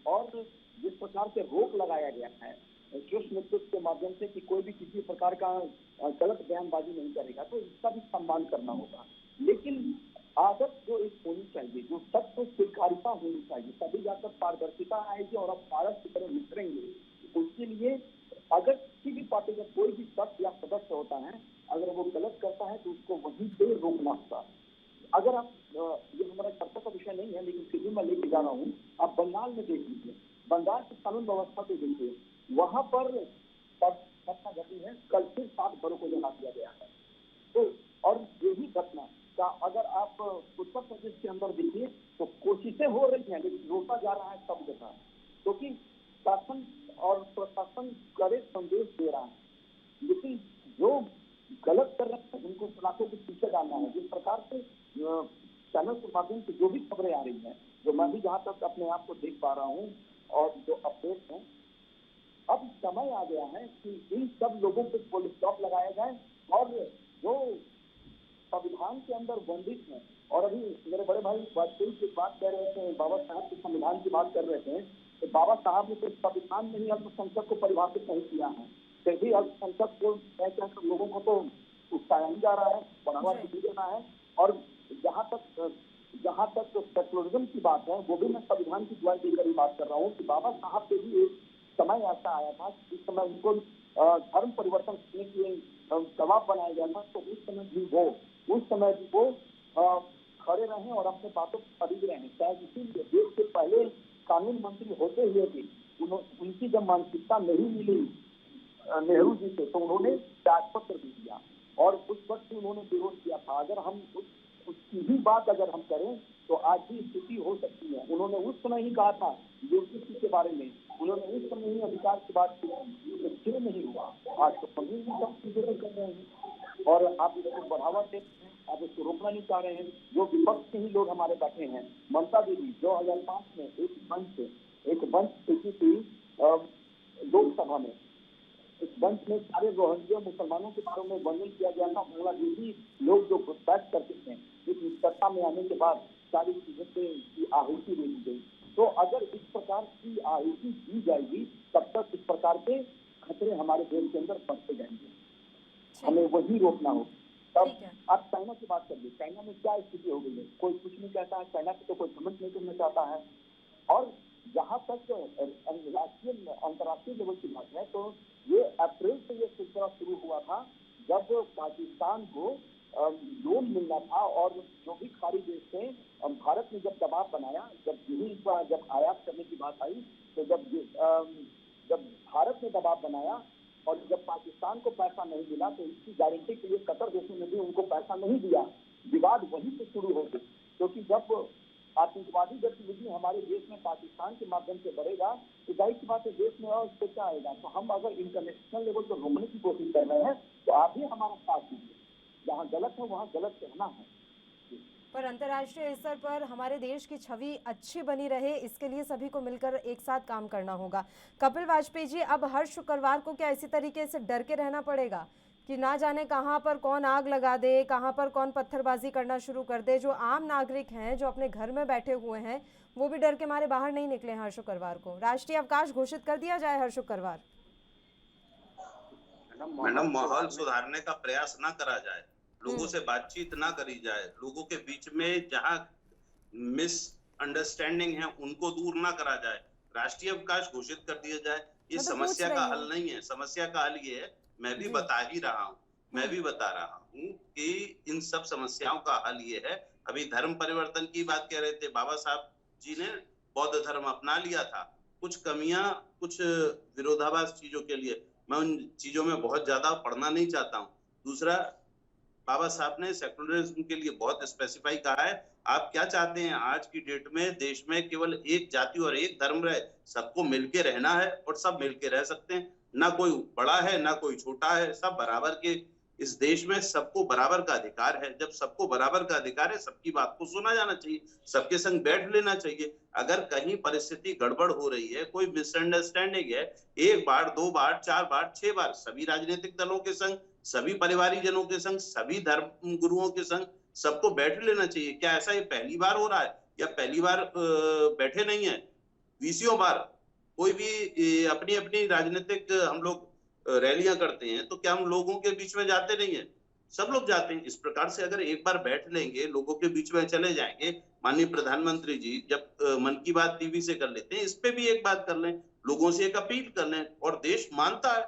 और जिस प्रकार से रोक लगाया गया है शीर्ष नेतृत्व के माध्यम से कि कोई भी किसी प्रकार का गलत बयानबाजी नहीं करेगा, तो इसका भी सम्मान करना होगा। लेकिन आदत जो एक होनी चाहिए, जो सत्य स्वीकारिता होनी चाहिए, तभी जाकर पारदर्शिता आएगी और आप भारत की तरह निखरेंगे। उसके लिए अगर किसी भी पार्टी का कोई भी सदस्य या सदस्य होता है, अगर वो गलत करता है तो उसको वहीं पे रोकना होगा। अगर आप, ये हमारा चर्चा का विषय नहीं है लेकिन फिर भी मैं लेके जा रहा हूँ, आप बंगाल में देख लीजिए, बंगाल की कानून व्यवस्था को देखिए, वहां पर घटना घटी है, कल फिर 7 घरों को जला दिया गया है। तो और यही घटना का अगर आप उत्तर प्रदेश के अंदर देखिए तो कोशिशें हो रही हैं लेकिन रोका जा रहा है सब जगह, क्योंकि शासन और प्रशासन कड़े संदेश दे रहा है, लेकिन जो गलत कर रहे हैं उनको सलाखों के पीछे डालना है। जिस प्रकार से चैनल के माध्यम से जो भी खबरें आ रही हैं, जो मैं भी जहाँ तक अपने आप को देख पा रहा हूँ और जो अपडेट है, अब समय आ गया है कि इन सब लोगों पे फुल स्टॉप लगाया जाए। और जो संविधान के अंदर बंदिश है, और अभी मेरे बड़े भाई वाजपेयी की बात कर रहे थे, बाबा साहब के संविधान की बात कर रहे थे, तो बाबा साहब ने तो संविधान में ही अल्पसंख्यक को परिभाषित नहीं किया है, फिर भी अल्पसंख्यक को लोगों को तो उकसाया नहीं जा रहा है, बढ़ावा नहीं देना है। और जहाँ तक सेकुलरिज्म की बात है, वो भी मैं संविधान की दुआ देकर ही बात कर रहा हूँ कि बाबा साहब पे भी एक समय ऐसा आया था जिस समय उनको धर्म परिवर्तन करने के दबाव बनाया गया था, तो उस समय भी वो खड़े रहे और अपने बातों को खरीद रहे हैं। शायद इसीलिए देश के पहले कानून मंत्री होते हुए भी उनकी जब मानसिकता नहीं मिली नेहरू जी से, तो उन्होंने त्यागपत्र भी दिया और उस वक्त उन्होंने विरोध किया था। अगर हम उसकी ही बात अगर हम करें तो आज भी स्थिति हो सकती है। उन्होंने उस समय ही कहा था यूपीसी के बारे में, उन्होंने उस समय ही अधिकार की बात की, तो क्यों नहीं हुआ? आज तो हम ही सब चीजें कर रहे हैं और आप इसको बढ़ावा देते हैं, आप इसको रोकना नहीं चाह रहे हैं। जो विपक्ष के ही लोग हमारे बैठे हैं, ममता देवी 2005 में एक मंच देखी थी लोकसभा में, इस मंच में सारे रोहिंग्या मुसलमानों के बारे में वर्णन किया गया था। बांग्लादेशी लोग जो घुसपैठ करते हैं, इस सत्ता में आने के बाद सारी चीजों की आहुति दे दी गई। तो अगर इस प्रकार की आहुति दी जाएगी, तब तक इस प्रकार के खतरे हमारे देश के अंदर बढ़ते जाएंगे। हमें वही रोकना होगा। तब ठीक है। आप चाइना की बात करिए, चाइना में क्या स्थिति हो गई है, कोई कुछ नहीं कहता है, चाइना पे तो कोई कमेंट नहीं करना चाहता है। और जहाँ तक अंतर्राष्ट्रीय लेवल की बात है, तो ये अप्रैल से ये सिलसिला शुरू हुआ था, जब पाकिस्तान को लोन मिलना था, और जो भी खाड़ी देश थे, भारत ने जब दबाव बनाया, जब आयात करने की बात आई, तो जब भारत ने दबाव बनाया और जब पाकिस्तान को पैसा नहीं मिला, तो इसकी गारंटी के लिए कतर देशों ने भी उनको पैसा नहीं दिया। विवाद वहीं से शुरू हो गए, क्योंकि जब आतंकवादी गतिविधि हमारे देश में पाकिस्तान के माध्यम से बढ़ेगा, तो जाहिर सी बात है देश में और उससे क्या आएगा। तो हम अगर इंटरनेशनल लेवल पर रोकने की कोशिश कर रहे हैं, तो आप भी हमारा साथ दीजिए। जहाँ गलत है वहाँ गलत कहना है। पर अंतर्राष्ट्रीय स्तर पर हमारे देश की छवि अच्छी बनी रहे, इसके लिए सभी को मिलकर एक साथ काम करना होगा। कपिल वाजपेयी जी, अब हर शुक्रवार को क्या इसी तरीके से डर के रहना पड़ेगा कि ना जाने कहां पर कौन आग लगा दे, कहां पर कौन पत्थरबाजी करना शुरू कर दे? जो आम नागरिक हैं, जो अपने घर में बैठे हुए हैं, वो भी डर के मारे बाहर नहीं निकले हर शुक्रवार को। राष्ट्रीय अवकाश घोषित कर दिया जाए हर शुक्रवार। मैडम, माहौल सुधारने का प्रयास ना करा जाए, लोगों से बातचीत ना करी जाए, लोगों के बीच में जहां मिसअंडरस्टैंडिंग है उनको दूर ना करा जाए, राष्ट्रीय अवकाश घोषित कर दिया जाए। ये मैं तो समस्या पूछ का रही हल नहीं है। समस्या का हल ये है, मैं भी बता ही रहा हूँ, मैं भी बता रहा हूँ कि इन सब समस्याओं का हल ये है। अभी धर्म परिवर्तन की बात कह रहे थे, बाबा साहब जी ने बौद्ध धर्म अपना लिया था। कुछ कमियां, कुछ विरोधाभास चीजों के लिए मैं उन चीजों में बहुत ज्यादा पढ़ना नहीं चाहता हूँ। दूसरा, बाबा साहब ने सेकुलरिज्म के लिए बहुत स्पेसिफाई कहा है। आप क्या चाहते हैं आज की डेट में देश में केवल एक जाति और एक धर्म रहे? सबको मिलके रहना है और सब मिलके रह सकते हैं। ना कोई बड़ा है ना कोई छोटा है, सब बराबर के। इस देश में सबको बराबर का अधिकार है। जब सबको बराबर का अधिकार है, सबकी बात को सुना जाना चाहिए, सबके संग बैठ लेना चाहिए। अगर कहीं परिस्थिति गड़बड़ हो रही है, कोई मिसअंडरस्टैंडिंग है, एक बार, दो बार, चार बार, 6 बार सभी राजनीतिक दलों के संग, सभी परिवारिक जनों के संग, सभी धर्म गुरुओं के संग सबको बैठ लेना चाहिए। क्या ऐसा ये पहली बार हो रहा है या पहली बार बैठे नहीं है? 20 बार कोई भी अपनी अपनी राजनीतिक हम लोग रैलियां करते हैं, तो क्या हम लोगों के बीच में जाते नहीं है? सब लोग जाते हैं। इस प्रकार से अगर एक बार बैठ लेंगे, लोगों के बीच में चले जाएंगे। माननीय प्रधानमंत्री जी जब मन की बात टीवी से कर लेते हैं, इस पे भी एक बात कर लें, लोगों से एक अपील कर लें, और देश मानता है।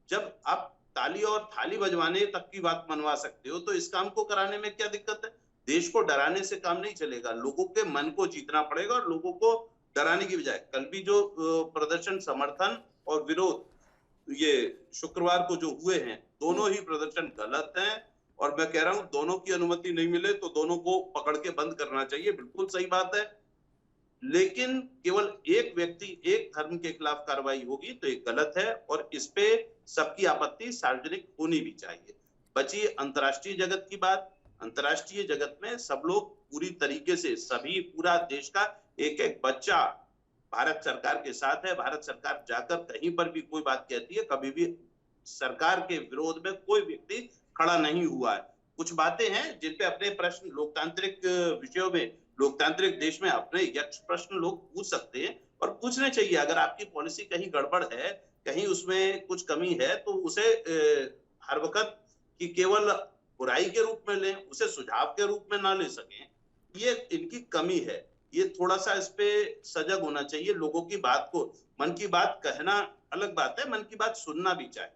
जब आप ताली और थाली बजवाने तक की बात मनवा सकते हो, तो इस काम को कराने में क्या दिक्कत है? देश को डराने से काम नहीं चलेगा, लोगों के मन को जीतना पड़ेगा, और लोगों को डराने की बजाय कल भी जो प्रदर्शन, समर्थन और विरोध ये शुक्रवार को जो हुए हैं, दोनों ही प्रदर्शन गलत हैं। और मैं कह रहा हूं, दोनों की अनुमति नहीं मिले तो दोनों को पकड़ के बंद करना चाहिए, बिल्कुल सही बात है। लेकिन केवल एक व्यक्ति, एक धर्म के खिलाफ कार्रवाई होगी तो ये गलत है, और इस पे सबकी आपत्ति सार्वजनिक होनी भी चाहिए। बची अंतर्राष्ट्रीय जगत की बात, अंतर्राष्ट्रीय जगत में सब लोग पूरी तरीके से, सभी, पूरा देश का एक एक बच्चा भारत सरकार के साथ है। भारत सरकार जाकर कहीं पर भी कोई बात कहती है, कभी भी सरकार के विरोध में कोई व्यक्ति खड़ा नहीं हुआ है। कुछ बातें हैं जिन पे अपने प्रश्न, लोकतांत्रिक विषयों में, लोकतांत्रिक देश में अपने यक्ष प्रश्न लोग पूछ सकते हैं, और पूछने चाहिए। अगर आपकी पॉलिसी कहीं गड़बड़ है, कहीं उसमें कुछ कमी है, तो उसे हर वक्त की केवल बुराई के रूप में लें, उसे सुझाव के रूप में ना ले सकें। ये इनकी कमी है। ये थोड़ा सा इस पे सजग होना चाहिए। लोगों की बात को, मन की बात कहना अलग बात है, मन की बात सुनना भी चाहिए।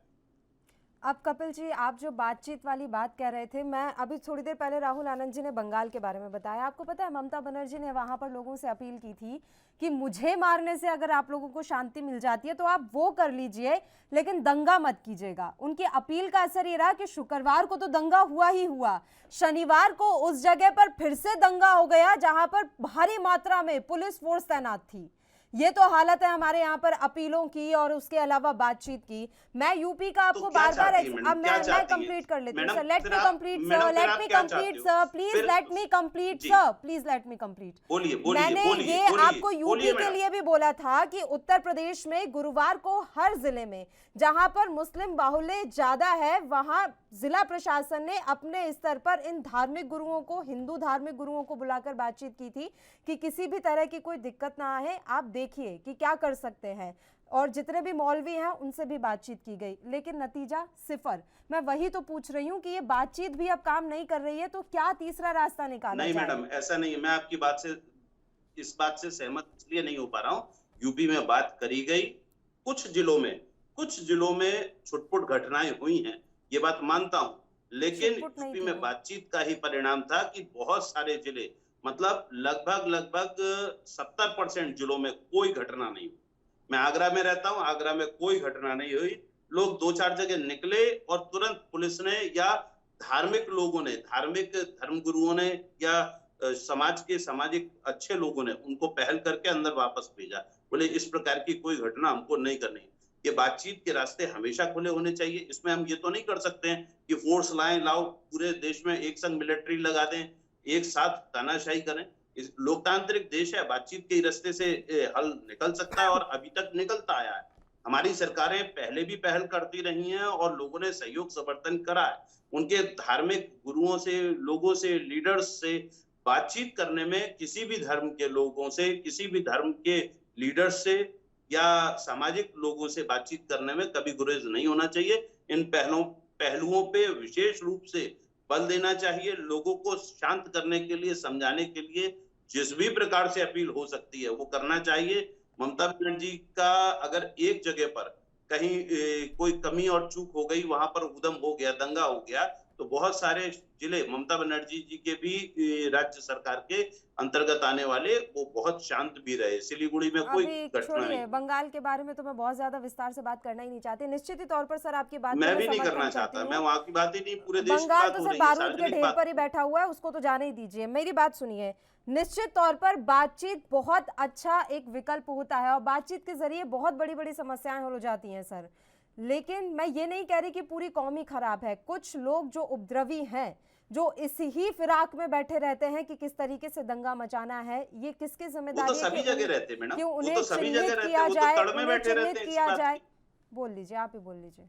अब कपिल जी, आप जो बातचीत वाली बात कह रहे थे, मैं अभी थोड़ी देर पहले राहुल आनंद जी ने बंगाल के बारे में बताया। आपको पता है, ममता बनर्जी ने वहां पर लोगों से अपील की थी कि मुझे मारने से अगर आप लोगों को शांति मिल जाती है तो आप वो कर लीजिए, लेकिन दंगा मत कीजिएगा। उनकी अपील का असर ये रहा कि शुक्रवार को तो दंगा हुआ ही हुआ, शनिवार को उस जगह पर फिर से दंगा हो गया जहां पर भारी मात्रा में पुलिस फोर्स तैनात थी। ये तो हालत है हमारे यहाँ पर अपीलों की और उसके अलावा बातचीत की। मैं यूपी का आपको क्या बार बार चाहती हैं मैडम? अब क्या मैं चाहती हैं? कंप्लीट कर लेती हूँ मैडम, सर। लेट फिर मी आप- कंप्लीट मैडम, सर, फिर लेट आप मी क्या कंप्लीट चाहती हो? सर, प्लीज फिर- लेट मी कंप्लीट जी। Sir, please let me complete. बोलिए बोलिए मैंने बोलिए ये बोलिए, आपको यूपी बोलिए के मैडम। लिए भी बोला था कि उत्तर प्रदेश में गुरुवार को हर जिले में जहां पर मुस्लिम बाहुल्य ज्यादा है वहां जिला प्रशासन ने अपने स्तर पर इन धार्मिक गुरुओं को, हिंदू धार्मिक गुरुओं को बुलाकर बातचीत की थी कि किसी भी तरह की कोई दिक्कत ना आए, आप देखिए कि क्या कर सकते हैं। और जितने भी मौलवी हैं उनसे भी बातचीत की गई, लेकिन नतीजा सिफर। मैं वही तो पूछ रही हूँ कि ये बातचीत भी अब काम नहीं कर रही है, तो क्या तीसरा रास्ता निकाला नहीं जाए? मैडम, ऐसा नहीं है। मैं आपकी बात से, इस बात से सहमत इसलिए नहीं हो पा रहा हूँ। यूपी में बात करी गई, कुछ जिलों में छुटपुट घटनाएं हुई हैं, ये बात मानता हूँ, लेकिन छुटपुट नहीं यूपी थी में वो। बातचीत का ही परिणाम था कि बहुत सारे जिले, मतलब लगभग 70% जिलों में कोई घटना नहीं हुई। मैं आगरा में रहता हूँ, आगरा में कोई घटना नहीं हुई। लोग 2-4 जगह निकले और तुरंत पुलिस ने या धार्मिक लोगों ने, धार्मिक धर्मगुरुओं ने या समाज के सामाजिक अच्छे लोगों ने उनको पहल करके अंदर वापस भेजा। बोले इस प्रकार की कोई घटना हमको नहीं करनी। ये बातचीत के रास्ते हमेशा खुले होने चाहिए। इसमें हम ये तो नहीं कर सकते हैं कि फोर्स लाओ पूरे देश में एक संग मिलिट्री लगा दें, एक साथ तानाशाही करें। इस लोकतांत्रिक देश है, बातचीत के रास्ते से हल निकल सकता है और अभी तक निकलता आया है। हमारी सरकारें पहले भी पहल करती रही हैं और लोगों ने सहयोग समर्थन करा है। उनके धार्मिक गुरुओं से, लोगों से, लीडर्स से बातचीत करने में किसी भी धर्म के लोगों से, किसी भी धर्म के लीडर्स से या सामाजिक लोगों से बातचीत करने में कभी गुरेज नहीं होना चाहिए। इन पहलुओं पे विशेष रूप से बल देना चाहिए। लोगों को शांत करने के लिए, समझाने के लिए जिस भी प्रकार से अपील हो सकती है वो करना चाहिए। ममता बनर्जी का अगर एक जगह पर कहीं कोई कमी और चूक हो गई, वहां पर उद्यम हो गया, दंगा हो गया, तो बहुत सारे जिले ममता बनर्जी जी के भी राज्य सरकार के अंतर्गत आने वाले वो बहुत शांत भी रहे। सिलीगुड़ी में कोई अभी घटना छोड़िए, नहीं। बंगाल के बारे में तो मैं बहुत ज्यादा विस्तार से बात करना ही नहीं चाहती। निश्चित ही तौर पर सर आपकी बात मैं को भी नहीं समर्थन करना करती चाहता, हूँ। मैं वहां की बात ही नहीं, पूरे देश की बंगाल बात तो हो सिर्फ रही है, बारूद के सार्वजनिक ढेर बात। पर ही बैठा हुआ है, उसको तो जाने ही दीजिए। मेरी बात सुनिए, निश्चित तौर पर बातचीत बहुत अच्छा एक विकल्प होता है और बातचीत के जरिए बहुत बड़ी बड़ी समस्याएं हल हो जाती हैं सर। लेकिन मैं ये नहीं कह रही कि पूरी कौम ही खराब है। कुछ लोग जो उपद्रवी हैं, जो इस ही फिराक में बैठे रहते हैं कि किस तरीके से दंगा मचाना है, ये किसकी वो जिम्मेदारी तो है सभी कि जगह रहते हैं मैडम, कि वो उन्हें तो सभी जगह चिन्हित रहते किया हैं, वो तो जाए, तड़ में उन्हें बैठे चिन्हित रहते हैं। इसी किया बात जाए। की, बोल लीजिए, आप ही बोल लीजिए।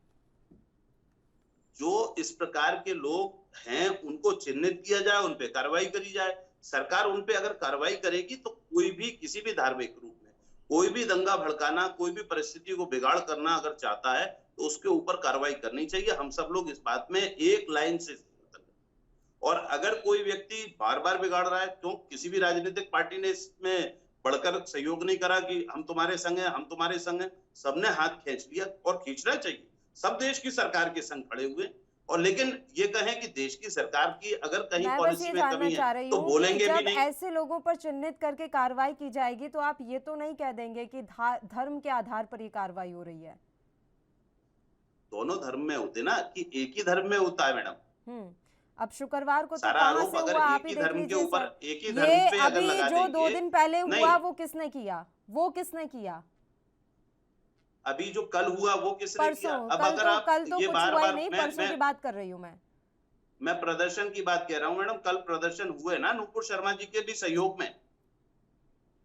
जो इस प्रकार के लोग हैं उनको चिन्हित किया जाए, उन पे कार्रवाई करी जाए। सरकार उन पे अगर कार्रवाई करेगी तो कोई भी, किसी भी धार्मिक रूप में कोई भी दंगा भड़काना, कोई भी परिस्थिति को बिगाड़ करना अगर चाहता है तो उसके ऊपर कार्रवाई करनी चाहिए। हम सब लोग इस बात में एक लाइन से, और अगर कोई व्यक्ति बार बार बिगाड़ रहा है तो किसी भी राजनीतिक पार्टी ने इसमें बढ़कर सहयोग नहीं करा कि हम तुम्हारे संग हैं, हम तुम्हारे संग हैं। सबने हाथ खींच लिया और खींचना चाहिए। सब देश की सरकार के संग खड़े हुए, और लेकिन ये कहें कि देश की सरकार की अगर कहीं मैं बस पॉलिसी ये में जानना कमी चाह है रही तो हूँ कि बोलेंगे भी जब नहीं। ऐसे लोगों पर चिन्हित करके कार्रवाई की जाएगी तो आप ये तो नहीं कह देंगे कि धर्म के आधार पर ये कार्रवाई हो रही है? दोनों धर्म में होते ना, कि एक ही धर्म में होता है मैडम। अब शुक्रवार को तो सारा कहां आरोप से अगर हुआ, एक आप ही ही देख धर्म के लीजिए ऊपर, सर। एक ही ये धर्म पे अगर अभी लगा जो 2 देंगे, दिन पहले नहीं। हुआ वो किसने किया? वो किसने किया? अभी जो कल हुआ वो किसने किया? परसों। अब अगर आप कल तो ये कुछ बार हुआ ही बार, नहीं, परसों की बात कर रही हूँ मैं प्रदर्शन की बात कह रहा हूँ मैडम। कल प्रदर्शन हुए ना नूपुर शर्मा जी के भी सहयोग में।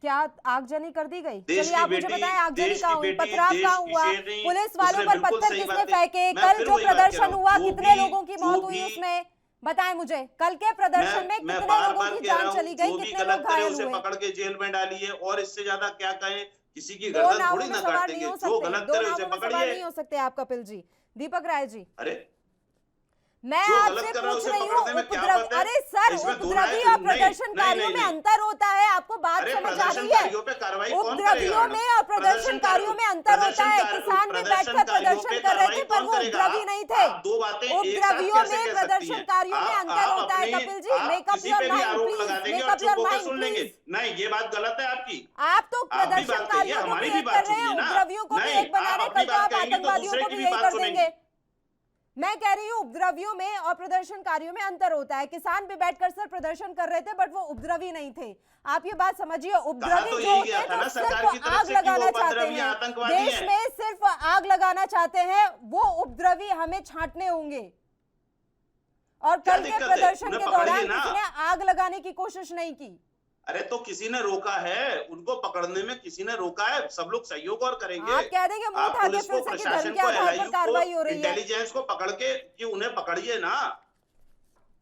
क्या आगजनी कर दी गई? देश चलिए की आप मुझे बेटी, बताएं, आगजनी देश कहाँ की हुई, बेटी, पथराव देश कहाँ की हुआ, शेरनी, पुलिस वालों उसने पर बिल्कुल पत्थर सही किसने बात कही। फेंके, मैं कल फिर जो वही बात कह प्रदर्शन रहा हूँ, हुआ जो कितने भी- लोगों की जो मौत हुई भी- उसमें? बताएं मुझे, कल के प्रदर्शन में मैं कितने बार लोगों बार की कह रहा जान हूँ, चली गई, जो भी कितने गलत लोग करे घायल उसे हुए? पकड़ के जेल में डालिए, और इससे ज्यादा क्या कहें, किसी की दो गर्दन नावों थोड़ी में ना सवार काट नहीं देंगे। हो जो सकते, गलत दो करे उसे नावों में सवार पकड़िए। नहीं हो सकते आप कपिल जी। दीपक राय जी, अरे मैं जो आपसे गलत कर रहा है पूछ उसे रही हूँ, पकड़ने में क्या उपद्रव, बात है? अरे सर, इसमें दो उपद्रवी राय और नहीं, प्रदर्शनकारियों में नहीं। अंतर होता है, आपको बात अरे समझ आ रही है? प्रदर्शनकारियों पे कार्रवाई कौन करेगा उपद्रवियों मैडम? में और प्रदर्शनकारियों में अंतर होता है। किसान भी बैठकर प्रदर्शन कर रहे थे पर वो उपद्रवी नहीं थे। आप दो बातें एक साथ उपद्रवियों कैसे में, कह सकती हैं? प्रदर्शनकारियों में अंतर होता है कपिल जी। मेक अप किसी योर पे भी माइंड आरोप प्लीज, लगा देंगे मेक और अप चुप योर होकर माइंड सुन लेंगे। प्लीज। नहीं, ये बात गलत है आपकी। आप तो आप भी बात कहिए, प्रदर्शनकारियों को हमारी भी भी एक बात कर रहे हैं, सुनिए ना। उपद्रवियों को भी नहीं, एक बना आप रहे, अपनी कल तो बात आप कहेंगे तो आतंकवादियों दूसरे को की भी भी यही बात कर सुनेंगे। देंगे। मैं कह रही हूँ उपद्रवियों में और प्रदर्शनकारियों में अंतर होता है। किसान भी बैठकर सर प्रदर्शन कर रहे थे, बट वो उपद्रवी नहीं थे। आप ये बात समझिए, उपद्रवी तो जो यही होते गया हैं था ना जो सरकार की सिर्फ तरफ आग से कि वो लगाना चाहते उपद्रवी हैं, आतंकवादी देश हैं। में सिर्फ आग लगाना चाहते हैं, वो उपद्रवी हमें छांटने होंगे। और क्या कल के दिक्कत है? प्रदर्शन उन्हें के पकड़िए दौरान ना। किसी ने आग लगाने की कोशिश नहीं की। अरे तो किसी ने रोका है, उनको पकड़ने में किसी ने रोका है, सब लोग सहयोग और करेंगे। आप कह देंगे मुंह आप उठा के पुलिस फिर को, से कि प्रशासन धर्म के को, आधार पर एलआईयू कार्रवाई हो को, रही है। इंटेलिजेंस को पकड़ के कि उन्हें पकड़िए ना।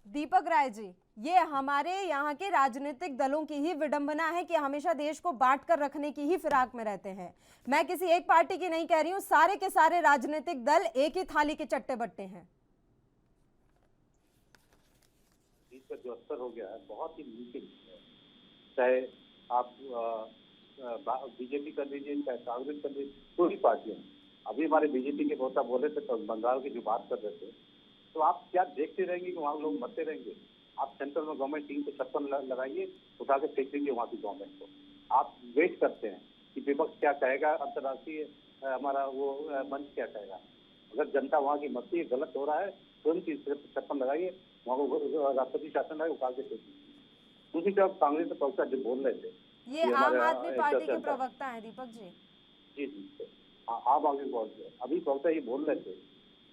दीपक राय जी, ये हमारे यहाँ के राजनीतिक दलों की ही विडंबना है कि हमेशा देश को बांट कर रखने की ही फिराक में रहते हैं। मैं किसी एक पार्टी की नहीं कह रही हूँ, सारे के सारे राजनीतिक दल एक ही थाली के चट्टे बट्टे हैं। का जो स्तर हो गया है बहुत ही नीचे है। चाहे आप बीजेपी कर लीजिए, चाहे कांग्रेस कर लीजिए, कोई पार्टियां। अभी हमारे बीजेपी के नेता बोले थे तो बंगाल की जो बात कर रहे थे, तो आप क्या देखते रहेंगे कि वहाँ लोग मरते रहेंगे? आप सेंट्रल में गवर्नमेंट 356 लगाइए, उठा के फेंक दीजिए वहाँ की गवर्नमेंट को। आप वेट करते हैं कि विपक्ष क्या कहेगा, अंतर्राष्ट्रीय हमारा वो मंच क्या कहेगा। अगर जनता वहाँ की मरती है, गलत हो रहा है, तुरंत 356 लगाइए, वहाँ को राष्ट्रपति शासन है, उठा के फेंक दीजिए। दूसरी तरफ कांग्रेस के प्रवक्ता जो बोल रहे थे, ये आम आदमी पार्टी के प्रवक्ता हैं दीपक जी। जी जी, आप आगे पहुंचे। अभी प्रवक्ता ये बोल रहे थे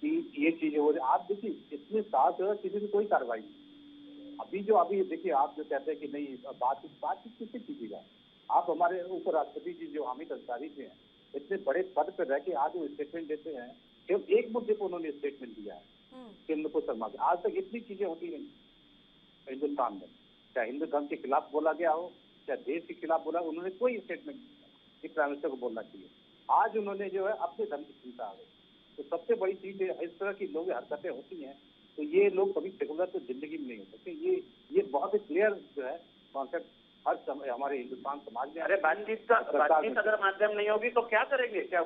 कि ये चीजें हो रही। आप देखिए इतने साल से किसी की कोई कार्रवाई नहीं। अभी देखिए, आप जो कहते हैं कि नहीं बातचीत किससे कीजिएगा? आप हमारे उपराष्ट्रपति जी जो हामिद अंसारी जी हैं, इतने बड़े पद पर रह के आज वो स्टेटमेंट देते हैं। केवल एक मुद्दे पर उन्होंने स्टेटमेंट दिया है, केंद्र को शर्मा के। आज तक इतनी चीजें होती नहीं हिंदुस्तान में, चाहे हिंदू धर्म के खिलाफ बोला गया हो, चाहे देश के खिलाफ बोला, उन्होंने कोई स्टेटमेंट नहीं। प्राइम मिनिस्टर को बोलना चाहिए। आज उन्होंने जो है अपने धर्म की चिंता आ गई। तो सबसे बड़ी चीज है, इस तरह की लोग हरकतें होती हैं तो ये लोग कभी सेकुलर तो जिंदगी में नहीं हो सकते। ये बहुत ही क्लियर जो है कॉन्सेप्ट हर समय हमारे हिंदुस्तान समाज में। अरे बातचीत अगर माध्यम नहीं होगी तो क्या करेंगे? क्या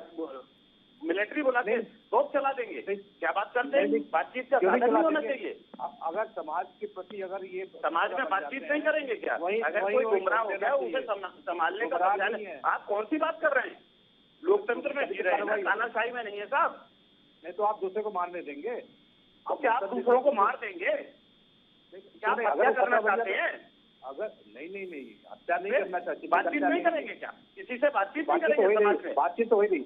मिलिट्री बुला के तोप चला देंगे? क्या बात करते हैं? बातचीत का साधन नहीं होना चाहिए। अगर समाज के प्रति अगर ये समाज में बातचीत नहीं करेंगे क्या? अगर कोई गुमराह हो गया उसे संभालने का आप कौन सी बात कर रहे हैं? लोकतंत्र में जी रहे हैं, तानाशाही में नहीं है साहब। नहीं तो आप दूसरे को मारने देंगे? तो क्या आप दूसरों को मार देंगे? क्या आप हत्या करना चाहते हैं? अगर नहीं हत्या नहीं करना चाहते, बातचीत नहीं करेंगे क्या? किसी से बातचीत नहीं करेंगे समाज में? बातचीत तो हो ही नहीं।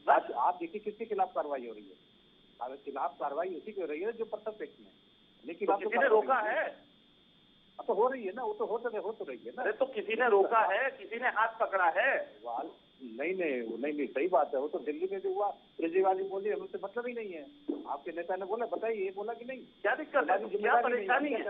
आप देखिए किसके खिलाफ कार्रवाई हो रही है? खिलाफ कार्रवाई उसी की हो रही है जो पत्थर फेंकते हैं। लेकिन किसी ने रोका है? अब तो हो रही है ना, वो तो हो तो रही है ना। अरे तो किसी ने रोका है, किसी ने हाथ पकड़ा है? नहीं, सही बात है। वो तो दिल्ली में जो हुआ, केजरीवाल जी बोले हमसे मतलब ही नहीं है। आपके नेता ने बोला, बताइए, ये बोला कि नहीं? क्या दिक्कत है? क्या परेशानी है?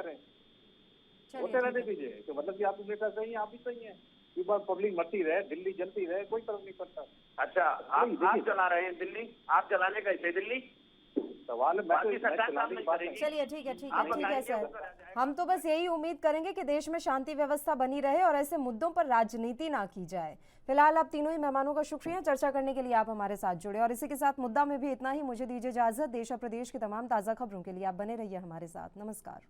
होते रहने दीजिए। तो मतलब कि आप नेता सही है, आप भी सही है। पब्लिक मरती रहे, दिल्ली जलती रहे, कोई फर्क नहीं पड़ता। अच्छा, आप चला रहे हैं दिल्ली? आप चलाने कैसे दिल्ली? सवाल चलिए ठीक है सर। हम तो बस यही उम्मीद करेंगे कि देश में शांति व्यवस्था बनी रहे और ऐसे मुद्दों पर राजनीति ना की जाए। फिलहाल आप तीनों ही मेहमानों का शुक्रिया चर्चा करने के लिए आप हमारे साथ जुड़े। और इसी के साथ मुद्दा में भी इतना ही। मुझे दीजिए इजाजत। देश और प्रदेश की तमाम ताज़ा खबरों के लिए आप बने रहिए हमारे साथ। नमस्कार।